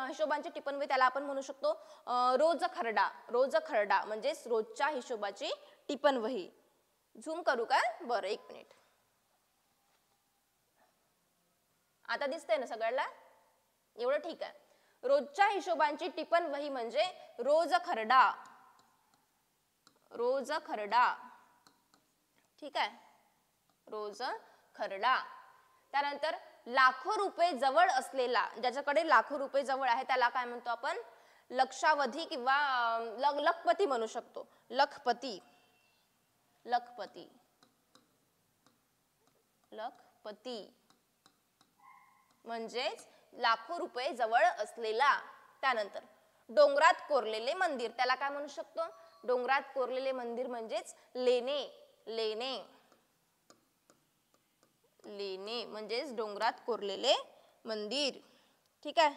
हिशोबांची टिपणवही त्याला आपण म्हणू शकतो रोजखर्डा. रोजखर्डा म्हणजेच रोजच्या हिशोबाची टिपणवही. झूम करू का? बरं, एक मिनिट. आता दिसतंय ना सगळ्याला? एवढं ठीक आहे. रोजच्या हिशोबांची टिपणवही म्हणजे रोजखर्डा. रोजखर्डा. ठीक आहे, रोजखर्डा. त्यानंतर लाखो रुपये जवळ असलेला, ज्याच्याकडे लाखो रुपये जवळ आहे त्याला काय म्हणतो आपण? लक्षावधी किंवा लखपती म्हणू शकतो. लखपती. लखपती. लखपती म्हणजेच लाखो रुपये जवळ असलेला. त्यानंतर डोंगरात कोरलेले मंदिर त्याला काय म्हणू शकतो? डोंगरात कोरलेले मंदिर म्हणजेच लेणे. लेणे. लेणे म्हणजेच डोंगरात कोरलेले मंदिर. ठीक आहे,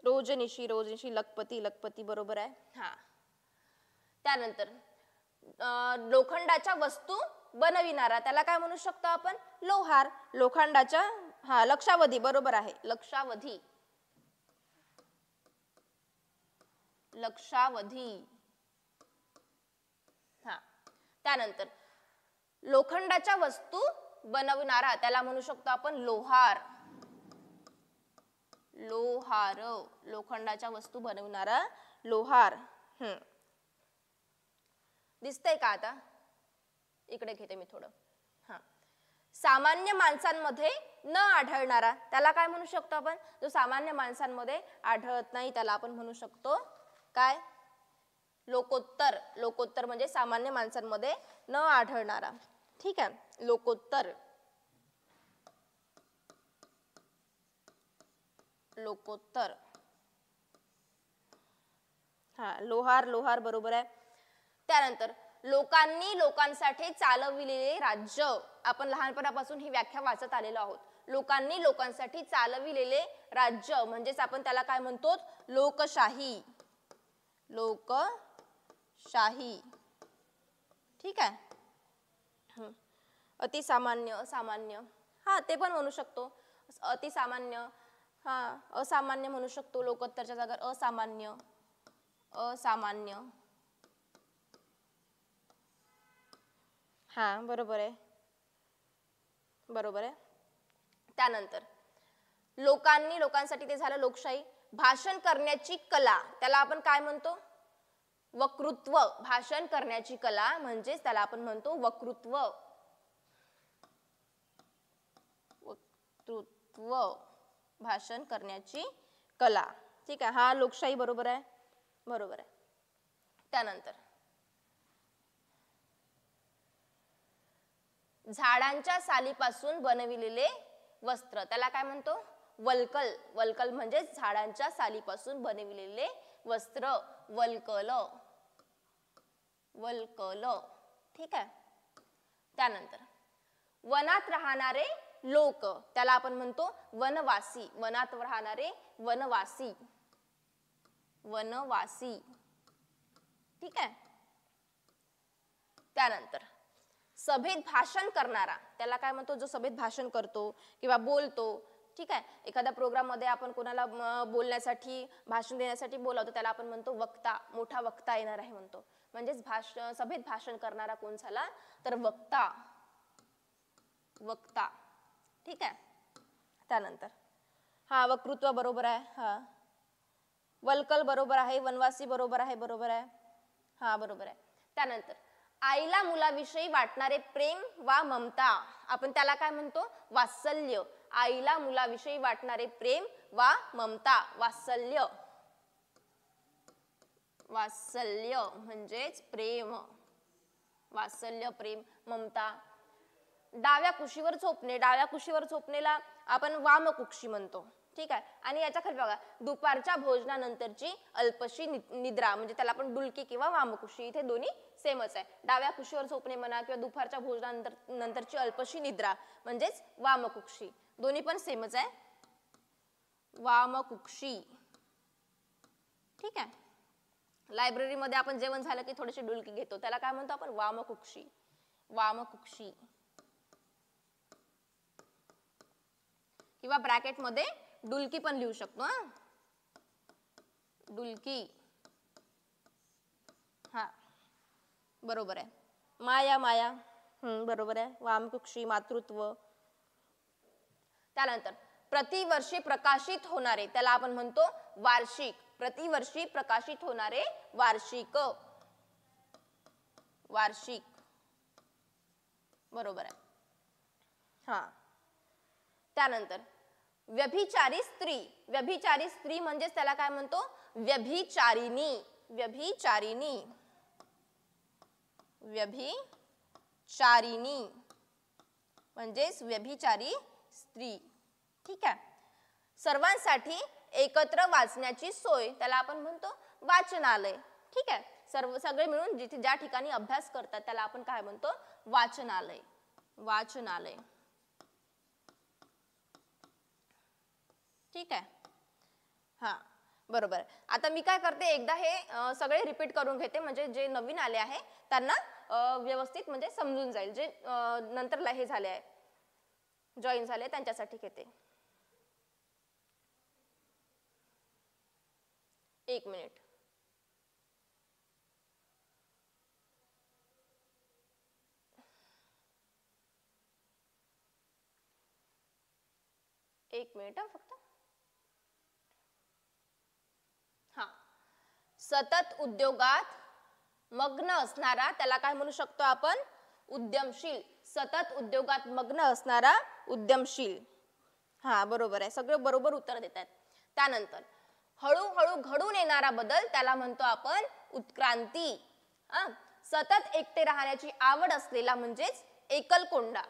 रोजनिशी. रोजनिशी. लखपती. लखपती बरोबर आहे. हा, त्यानंतर लोखंडाच्या वस्तू बनविणारा त्याला काय म्हणू शकतो आपण? लोहार. लोखंडाच्या लक्षावधी बरोबर आहे. लक्षावधी. लक्षावधी. हा, त्यानंतर लोखंडाच्या वस्तू बनवणारा त्याला म्हणू शकतो आपण लोहार. लोहार. लोखंडाच्या वस्तू बनवणारा लोहार. दिसतंय का आता? इकडे घेते मी थोडं. हा, सामान्य माणसांमध्ये न आढळणारा त्याला काय म्हणू शकतो आपण? जो सामान्य माणसांमध्ये आढळत नाही त्याला आपण म्हणू शकतो काय? लोकोत्तर. लोकोत्तर म्हणजे सामान्य माणसांमध्ये न आढळणारा. ठीक आहे, लोकोत्तर. लोकोत्तर. हा, लोहार. लोहार बरोबर आहे. त्यानंतर लोकांनी लोकांसाठी चालविलेले राज्य. आपण लहानपणापासून ही व्याख्या वाचत आलेलो आहोत. लोकांनी लोकांसाठी चालविलेले राज्य म्हणजेच आपण त्याला काय म्हणतो? लोकशाही. लोकशाही. ठीक आहे, अतिसामान्य. असामान्य. हा, ते पण म्हणू शकतो. अतिसामान्य. हा, असामान्य म्हणू शकतो लोकोत्तरच्या जागेवर. असामान्य. असामान्य. हा, बरोबर आहे. बरोबर आहे. त्यानंतर लोकांनी लोकांसाठी ते झालं लोकशाही. भाषण करण्याची कला त्याला आपण काय म्हणतो? वक्तृत्व. भाषण करण्याची कला म्हणजेच त्याला आपण म्हणतो वक्तृत्व. वक्तृत्व. भाषण करण्याची कला. ठीक आहे, हा लोकशाही बरोबर आहे. बरोबर आहे. त्यानंतर झाडांच्या सालीपासून बनविलेले वस्त्र त्याला काय म्हणतो? वल्कल. वल्कल म्हणजे झाडांच्या सालीपासून बनविलेले वस्त्र. वल्कल. वल्कल. ठीक आहे. त्यानंतर वनात राहणारे लोक त्याला आपण म्हणतो वनवासी. वनात राहणारे वनवासी. वनवासी. ठीक आहे. त्यानंतर सभेत भाषण करणारा त्याला काय म्हणतो? जो सभेत भाषण करतो किंवा बोलतो. ठीक आहे, एखाद्या प्रोग्राम मध्ये आपण कोणाला बोलण्यासाठी भाषण देण्यासाठी बोलावतो त्याला आपण म्हणतो वक्ता. मोठा वक्ता येणार आहे म्हणतो. म्हणजेच सभेत भाषण करणारा कोण झाला? तर वक्ता. वक्ता. ठीक आहे. त्यानंतर हा वक्तृत्व बरोबर आहे. हा वल्कल बरोबर आहे. वनवासी बरोबर आहे. बरोबर आहे. हा बरोबर आहे. त्यानंतर आईला मुलाविषयी वाटणारे प्रेम वा ममता, आपण त्याला काय म्हणतो? वात्सल्य. आईला मुलाविषयी वाटणारे प्रेम वा ममता, वात्सल्य. वात्सल्य म्हणजेच प्रेम. वात्सल्य, प्रेम, ममता. डाव्या कुशीवर झोपणे. डाव्या कुशीवर झोपणेला आपण वामकुक्षी म्हणतो. ठीक आहे. आणि याच्या खाली बघा, दुपारच्या भोजनानंतरची अल्पशी निद्रा म्हणजे त्याला आपण डुलकी किंवा वामकुक्षी. इथे दोन्ही सेमच आहे. डाव्या कुशीवर झोपणे म्हणा किंवा दुपारच्या भोजनानंतरची अल्पशी निद्रा म्हणजेच वामकुक्षी. दोन्ही पण सेमच आहे. वामकुक्षी. ठीक आहे. लायब्ररीमध्ये आपण जेवण झालं की थोडीशी डुलकी घेतो, त्याला काय म्हणतो आपण? वामकुक्षी. वामकुक्षी. किंवा ब्रॅकेट मध्ये डुलकी पण लिहू शकतो. हा डुलकी. हा बरोबर आहे. माया. माया बरोबर आहे. वामकुक्षी, मातृत्व. त्यानंतर प्रतिवर्षी प्रकाशित होणारे त्याला आपण म्हणतो वार्षिक. प्रतिवर्षी प्रकाशित होणारे वार्षिक. वार्षिक बरोबर आहे. हा त्यानंतर व्यभिचारी स्त्री. व्यभिचारी स्त्री म्हणजेच त्याला काय म्हणतो? व्यभिचारिणी. व्यभिचारिणी. व्यभिचारिणी म्हणजेच व्यभिचारी स्त्री. ठीक आहे. सर्वांसाठी एकत्र वाचण्याची सोय त्याला आपण म्हणतो वाचनालय. ठीक आहे. सगळे मिळून जिथे ज्या ठिकाणी अभ्यास करतात त्याला आपण काय म्हणतो? वाचनालय. वाचनालय. ठीक आहे. हा बरोबर. आता मी काय करते, एकदा हे सगळे रिपीट करून घेते म्हणजे जे नवीन आले आहे त्यांना व्यवस्थित म्हणजे समजून जाईल. जे नंतर हे झाले आहे, जॉईन झाले, त्यांच्यासाठी घेते. एक मिनिट. एक मिनिट फक्त. हा सतत उद्योगात मग्न असणारा त्याला काय म्हणू शकतो आपण? उद्यमशील. सतत उद्योगात मग्न असणारा उद्यमशील. हा बरोबर आहे. सगळे बरोबर उत्तर देतात. त्यानंतर हळूहळू घडून येणारा बदल त्याला म्हणतो आपण उत्क्रांती. सतत एकटे राहण्याची आवड असलेला म्हणजेच एकलकोंडा.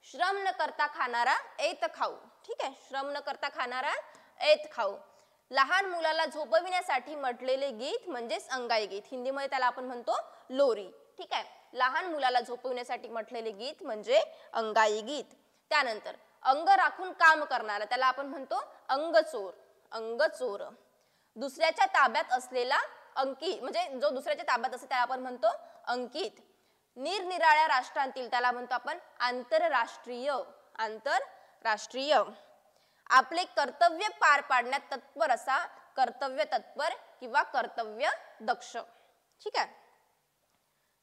श्रम न करता खाणारा ऐत खाऊ. ठीक आहे. श्रम न करता खाणारा ऐत खाऊ. लहान मुलाला झोपविण्यासाठी म्हटलेले गीत म्हणजेच अंगाई गीत. हिंदीमध्ये त्याला आपण म्हणतो लोरी. ठीक आहे. लहान मुलाला झोपविण्यासाठी म्हटलेले गीत म्हणजे अंगाई गीत. त्यानंतर अंग राखून काम करणारा त्याला आपण म्हणतो अंगचोर. अंगचोर. दुसऱ्याच्या ताब्यात असलेला अंकित म्हणजे जो दुसऱ्याच्या ताब्यात असतो त्याला आपण म्हणतो अंकित. निरनिराळ्या राष्ट्रांतील त्याला म्हणतो आपण आंतरराष्ट्रीय. आंतरराष्ट्रीय. आपले कर्तव्य पार पाडण्यात तत्पर असा कर्तव्य तत्पर किंवा कर्तव्य दक्ष. ठीक आहे.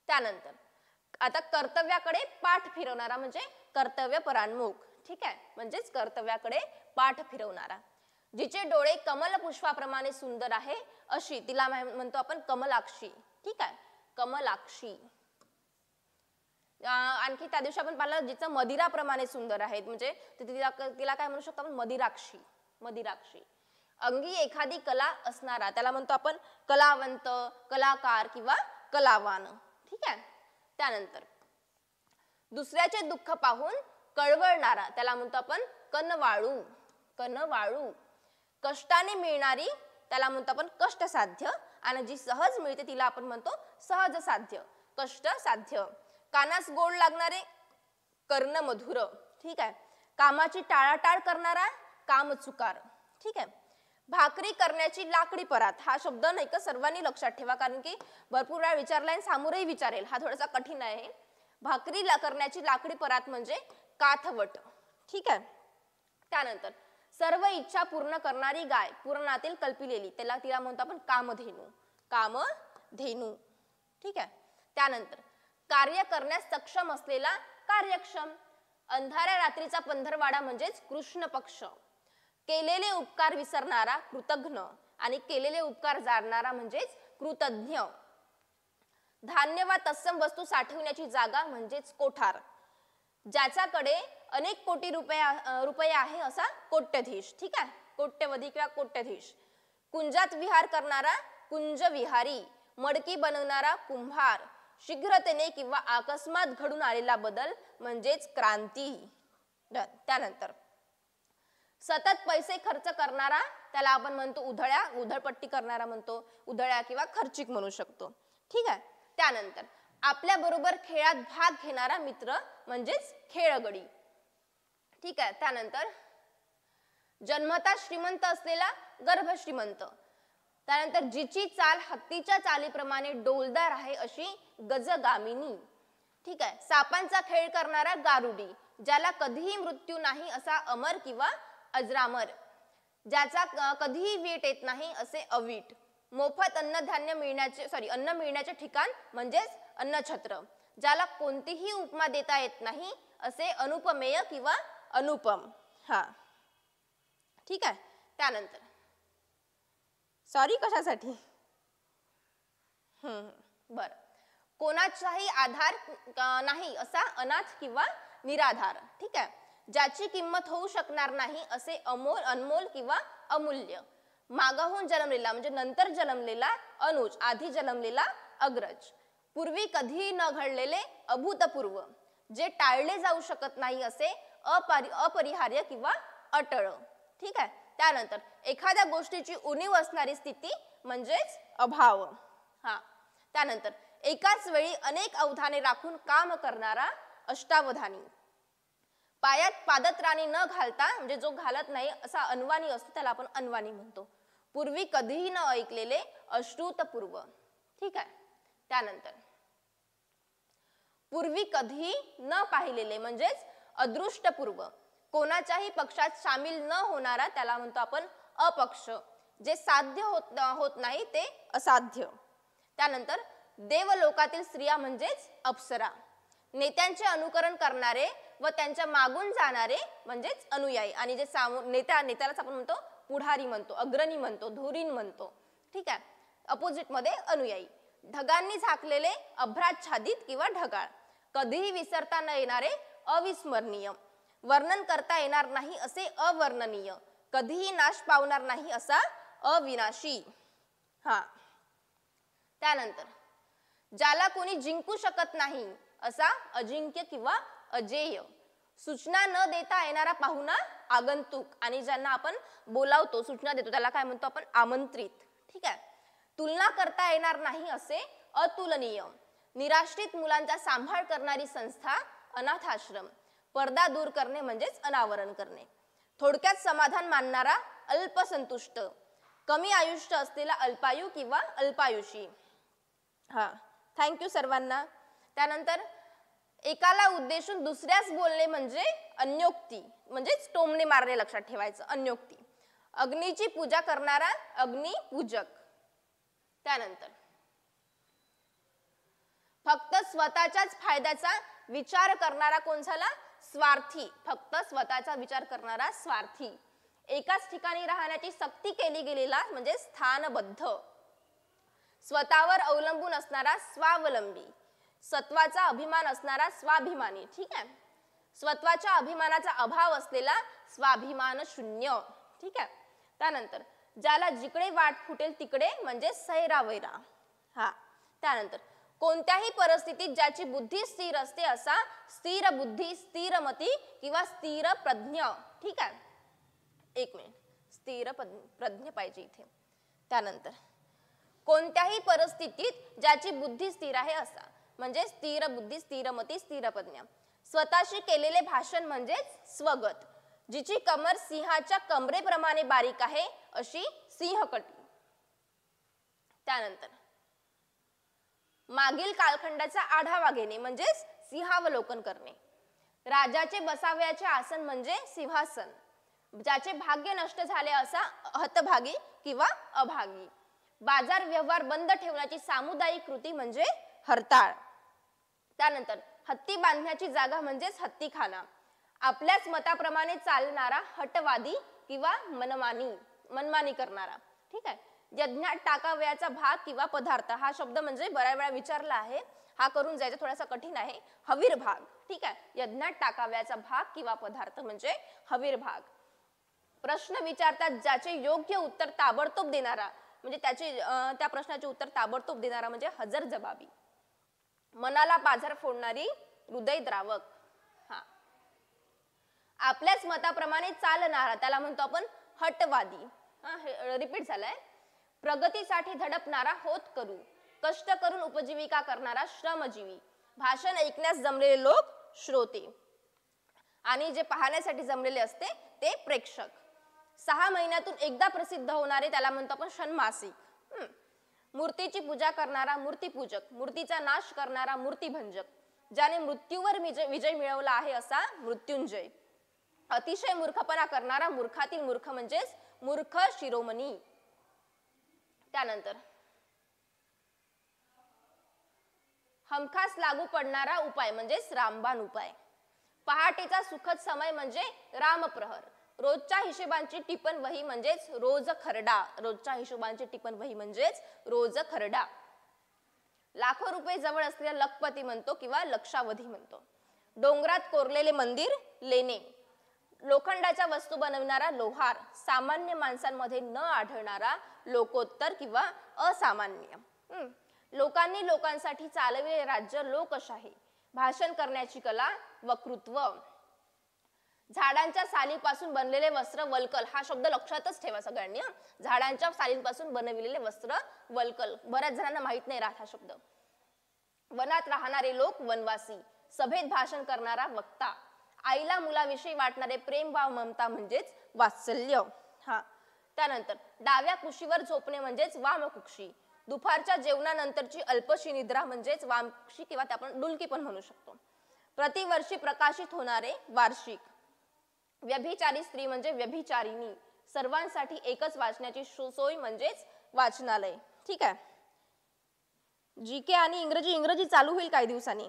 त्यानंतर आता कर्तव्याकडे पाठ फिरवणारा म्हणजे कर्तव्य परान्मुख. ठीक आहे. म्हणजेच कर्तव्याकडे पाठ फिरवणारा. जिचे डोळे कमल पुष्पाप्रमाणे सुंदर आहे अशी तिला म्हणतो आपण कमलाक्षी. ठीक आहे. कमलाक्षी. आणखी त्या दिवशी आपण पाहिलं जिचं मदिराप्रमाणे सुंदर आहेत म्हणजे तिला काय म्हणू शकतो आपण? मदिराक्षी. मदिराक्षी. अंगी एखादी कला असणारा त्याला म्हणतो आपण कलावंत, कलाकार किंवा कलावान. ठीक आहे. त्यानंतर दुसऱ्याचे दुःख पाहून कळवळणारा त्याला म्हणतो आपण कनवाळू. कनवाळू. कष्टाने मिळणारी त्याला म्हणतो आपण कष्टसाध्य आणि जी सहज मिळते तिला आपण म्हणतो सहज साध्य. कष्टसाध्य. कानास गोड लागणारे कर्णमधुर. ठीक आहे. कामाची टाळाटाळ करणारा कामचुकार. ठीक आहे. भाकरी करण्याची लाकडी परात. हा शब्द नाही का सर्वांनी लक्षात ठेवा कारण की भरपूर वेळा विचारला आणि सामोरही विचारेल. हा थोडासा कठीण आहे. भाकरी करण्याची लाकडी परात म्हणजे काथवट. ठीक आहे. त्यानंतर सर्व इच्छा पूर्ण करणारी गाय. पुराणातील कल्पिलेली तिला म्हणतो आपण कामधेनू. कामधेनू. ठीक आहे. त्यानंतर कार्य करण्यास सक्षम असलेला कार्यक्षम. अंधाऱ्या रात्रीचा पंधरवाडा म्हणजेच कृष्ण पक्ष. केलेले उपकार विसरणारा कृतघ्न आणि केलेले उपकार जाणणारा म्हणजेच कृतज्ञ. धान्य वा तत्सम वस्तू साठवण्याची जागा म्हणजेच कोठार. ज्याच्याकडे अनेक कोटी रुपये आहे असा कोट्यधीश. ठीक आहे, कोट्यवधी किंवा कोट्यधीश. कुंजात विहार करणारा कुंज विहारी. मडकी बनवणारा कुंभार. शीघ्रतेने किंवा अकस्मात घडून आलेला बदल म्हणजेच क्रांती. त्यानंतर सतत पैसे खर्च करणारा त्याला आपण म्हणतो उधळ्या, उधळपट्टी करणारा म्हणतो उधळ्या किंवा खर्चिक म्हणू शकतो. ठीक आहे. त्यानंतर आपल्या बरोबर खेळात भाग घेणारा मित्र म्हणजेच खेळगडी. ठीक आहे. त्यानंतर जन्मता श्रीमंत असलेला गर्भ श्रीमंत. त्यानंतर जिची चाल हत्तीच्या चालीप्रमाणे डोलदार आहे अशी गजगामिनी. ठीक आहे. सापांचा खेळ करणारा गारुडी. ज्याला कधीही मृत्यू नाही असा अमर किंवा अजरामर. ज्याचा कधीही वीट येत नाही असे अवीट. मोफत अन्नधान्य मिळण्याचे अन्न मिळण्याचे ठिकाण म्हणजेच अन्नछत्र. ज्याला कोणतीही उपमा देता येत नाही असे अनुपमेय किंवा अनुपम. हा, ठीक आहे. त्यानंतर कशासाठी बर. कोणाचाही आधार नाही असा अनाथ किंवा निराधार. ठीक आहे. ज्याची किंमत होऊ शकणार नाही असे अनमोल किंवा अमूल्य. मागाहून जन्मलेला म्हणजे नंतर जन्मलेला अनुज, आधी जन्मलेला अग्रज. पूर्वी कधीही न घडलेले अभूतपूर्व. जे टाळले जाऊ शकत नाही असे अपरिहार्य किंवा अटळ. ठीक आहे. त्यानंतर एखाद्या गोष्टीची उणीव असणारी स्थिती म्हणजेच अभाव. हा. त्यानंतर एकाच वेळी अनेक अवधाने राखून काम करणारा अष्टावधानी. पायात पादत्राणी न घालता म्हणजे जो घालत नाही असा अनवाणी असतो त्याला आपण अनवाणी म्हणतो. पूर्वी कधीही न ऐकलेले अश्रुतपूर्व. ठीक आहे. त्यानंतर पूर्वी कधीही न पाहिलेले म्हणजेच अदृष्टपूर्व. कोणाच्याही पक्षात सामील न होणारा त्याला म्हणतो आपण अपक्ष. जे साध्य होत नाही ते असाध्य. त्यानंतर देवलोकातील स्त्रिया म्हणजेच अप्सरा. नेत्यांचे अनुकरण करणारे व त्यांच्या मागून जाणारे म्हणजेच अनुयायी. आणि जे नेत्यालाच आपण म्हणतो पुढारी म्हणतो, अग्रणी म्हणतो, धुरीण म्हणतो. ठीक आहे. अपोजिट मध्ये अनुयायी. ढगांनी झाकलेले अभ्राच्छादित किंवा ढगाळ. कधीही विसरता न येणारे अविस्मरणीय. वर्णन करता येणार नाही असे अवर्णनीय. कधीही नाश पावणार नाही असा अविनाशी. हा. त्यानंतर ज्याला कोणी जिंकू शकत नाही असा अजिंक्य किंवा अजेय. सूचना न देता येणारा पाहुणा आगंतुक. आणि ज्यांना आपण बोलावतो, सूचना देतो त्याला काय म्हणतो आपण आमंत्रित. ठीक आहे. तुलना करता येणार नाही असे अतुलनीय. निराश्रित मुलांचा सांभाळ करणारी संस्था अनाथाश्रम. पडदा दूर करणे म्हणजेच अनावरण करणे. थोडक्यात समाधान मानणारा अल्पसंतुष्ट. कमी आयुष्य असलेला अल्पायू किंवा अल्पायुषी. हा, थँक्यू सर्वांना. त्यानंतर एकाला उद्देशून दुसऱ्यास बोलणे म्हणजे अन्योक्ती म्हणजेच टोमणे मारणे. लक्षात ठेवायचं, अन्योक्ती. अग्नीची पूजा करणारा अग्निपूजक. त्यानंतर फक्त स्वतःच्याच फायद्याचा विचार करणारा कोण झाला? स्वार्थी. फक्त स्वतःचा विचार करणारा स्वार्थी. एकाच ठिकाणी राहण्याची सक्ती केली गेलेला म्हणजे स्थानबद्ध. स्वतःवर अवलंबून असणारा स्वावलंबी. सत्वाचा अभिमान असणारा स्वाभिमानी. ठीक आहे. स्वत्वाच्या अभिमानाचा अभाव असलेला स्वाभिमान शून्य. ठीक आहे. त्यानंतर ज्याला जिकडे वाट फुटेल तिकडे म्हणजे सैरावैरा. हा. त्यानंतर कोणत्याही परिस्थितीत ज्याची बुद्धी स्थिर असते असा स्थिर बुद्धी, स्थिर मती किंवा स्थिर प्रज्ञ. ठीक आहे. एक मिनिट, स्थिर प्रज्ञ पाहिजे इथे. त्यानंतर कोणत्याही परिस्थितीत ज्याची बुद्धी स्थिर आहे असा म्हणजे स्थिर बुद्धी, स्थिर मती, स्थिर प्रज्ञा. स्वतःशी केलेले भाषण म्हणजेच स्वगत. जिची कमर सिंहाच्या कमरेप्रमाणे बारीक आहे अशी सिंहकटी. त्यानंतर मागील कालखंडाचा आढावा घेणे म्हणजेच सिंहावलोकन करणे. राजाचे बसावयाचे आसन म्हणजे सिंहासन. ज्याचे भाग्य नष्ट झाले असा हतभागी किंवा अभागी. बाजार व्यवहार बंद ठेवण्याची सामुदायिक कृती म्हणजे हरताळ. त्यानंतर हत्ती बांधण्याची जागा म्हणजेच हत्तीखाना. आपल्याच मताप्रमाणे चालणारा हटवादी किंवा मनमानी करणारा. ठीक आहे. यज्ञात टाकावयाचा भाग किंवा पदार्थ, हा शब्द म्हणजे बऱ्याच वेळा विचारला आहे, हा करून जायचा, थोडासा कठीण आहे. हवीर भाग. ठीक आहे. यज्ञात टाकावयाचा भाग किंवा पदार्थ म्हणजे हवीर भाग. प्रश्न विचारतात ज्याचे योग्य उत्तर ताबडतोब देणारा, म्हणजे त्या प्रश्नाचे उत्तर ताबडतोब देणारा म्हणजे हजरजबाबी. मनाला बाजार फोडणारी, हृदयद्रावक. हा. आपल्याच मताप्रमाणे चालणारा, त्याला म्हणतो आपण हटवादी. रिपीट झालाय. प्रगतीसाठी धडपणारा, होतकरू. कष्ट करून उपजीविका करणारा, श्रमजीवी. भाषण ऐकण्यास जमलेले लोक, श्रोते. आणि जे पाहण्यासाठी जमलेले असते ते प्रेक्षक. 6 महिन्यातून एकदा प्रसिद्ध होणारे, त्याला म्हणतो आपण षण्मासिक. मूर्तीची पूजा करणारा, मूर्तीपूजक. मूर्तीचा नाश करणारा, मूर्तीभंजक. ज्याने मृत्यूवर विजय मिळवला आहे असा मृत्युंजय. अतिशय मूर्खपणा करणारा, मूर्खातील मूर्ख म्हणजेच मूर्ख शिरोमणी. त्यानंतर हमखास लागू पडणारा उपाय म्हणजेच रामबाण उपाय. पहाटेचा सुखद समय म्हणजे रामप्रहर. रोजच्या हिशोबांची टिपण वही म्हणजेच रोज खरडा. रोजच्या हिशोबांची टिपण वही म्हणजेच रोज खरडा. लाखो रुपये जवळ असलेला लखपती म्हणतो किंवा लक्षावधी म्हणतो. डोंगरात कोरलेले मंदिर, लेणे. लोखंडाच्या वस्तू बनवणारा, लोहार. सामान्य माणसांमध्ये न आढळणारा, लोकोत्तर किंवा असामान्य. लोकांनी लोकांसाठी चालविले राज्य, लोकशाही. भाषण करण्याची कला, वक्तृत्व. झाडांच्या सालीपासून बनलेले वस्त्र, वल्कल. हा शब्द लक्षातच ठेवा सगळ्यांनी. झाडांच्या सालींपासून बनविलेले वस्त्र, वल्कल. बऱ्याच जणांना माहित नाही राहत हा शब्द. वनात राहणारे लोक, वनवासी. सभेत भाषण करणारा, वक्ता. आईला मुलाविषयी वाटणारे प्रेम वा ममता म्हणजेच वात्सल्य. हा. त्यानंतर डाव्या कुशीवर झोपणे म्हणजेच वामकुक्षी. दुपारच्या जेवणानंतरची अल्पशी निद्रा म्हणजेच वामकुक्षी किंवा आपण डुलकी पण म्हणू शकतो. प्रतिवर्षी प्रकाशित होणारे, वार्षिक. व्यभिचारी स्त्री म्हणजे व्यभिचारिणी. सर्वांसाठी एकच वाचण्याची सोय म्हणजेच वाचनालय. ठीक आहे. जीके आणि इंग्रजी चालू होईल काही दिवसांनी.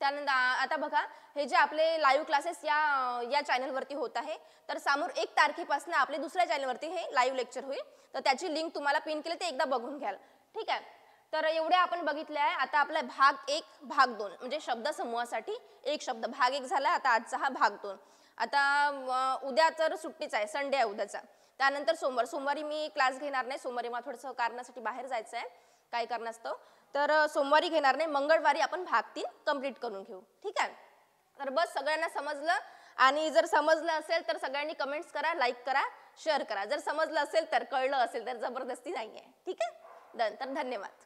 त्यानंतर आता बघा, हे जे आपले लाईव्ह क्लासेस या चॅनलवरती होत आहे, तर समोर 1 तारखेपासून आपले दुसऱ्या चॅनलवरती हे लाईव्ह लेक्चर होईल. तर त्याची लिंक तुम्हाला पिन केली, ते एकदा बघून घ्याल. ठीक आहे. तर एवढे आपण बघितले आहे. आता आपला भाग 1 भाग 2 म्हणजे शब्द समूहासाठी एक शब्द भाग 1 झाला. आता आजचा हा भाग 2. आता उद्या तर सुट्टीच आहे, संडे आहे उद्याचा. त्यानंतर सोमवारी मी क्लास घेणार नाही. सोमवारी मला थोडंसं कारणासाठी बाहेर जायचं आहे, काही कारणास्तव. तर सोमवारी घेणार नाही. मंगळवारी आपण भाग 3 कंप्लीट करून घेऊ. ठीक आहे. तर बस सगळ्यांना समजलं. आणि जर समजलं असेल तर सगळ्यांनी कमेंट्स करा, लाईक करा, शेअर करा. जर समजलं असेल तर, कळलं असेल तर, जबरदस्ती नाही आहे. ठीक आहे. तर धन्यवाद.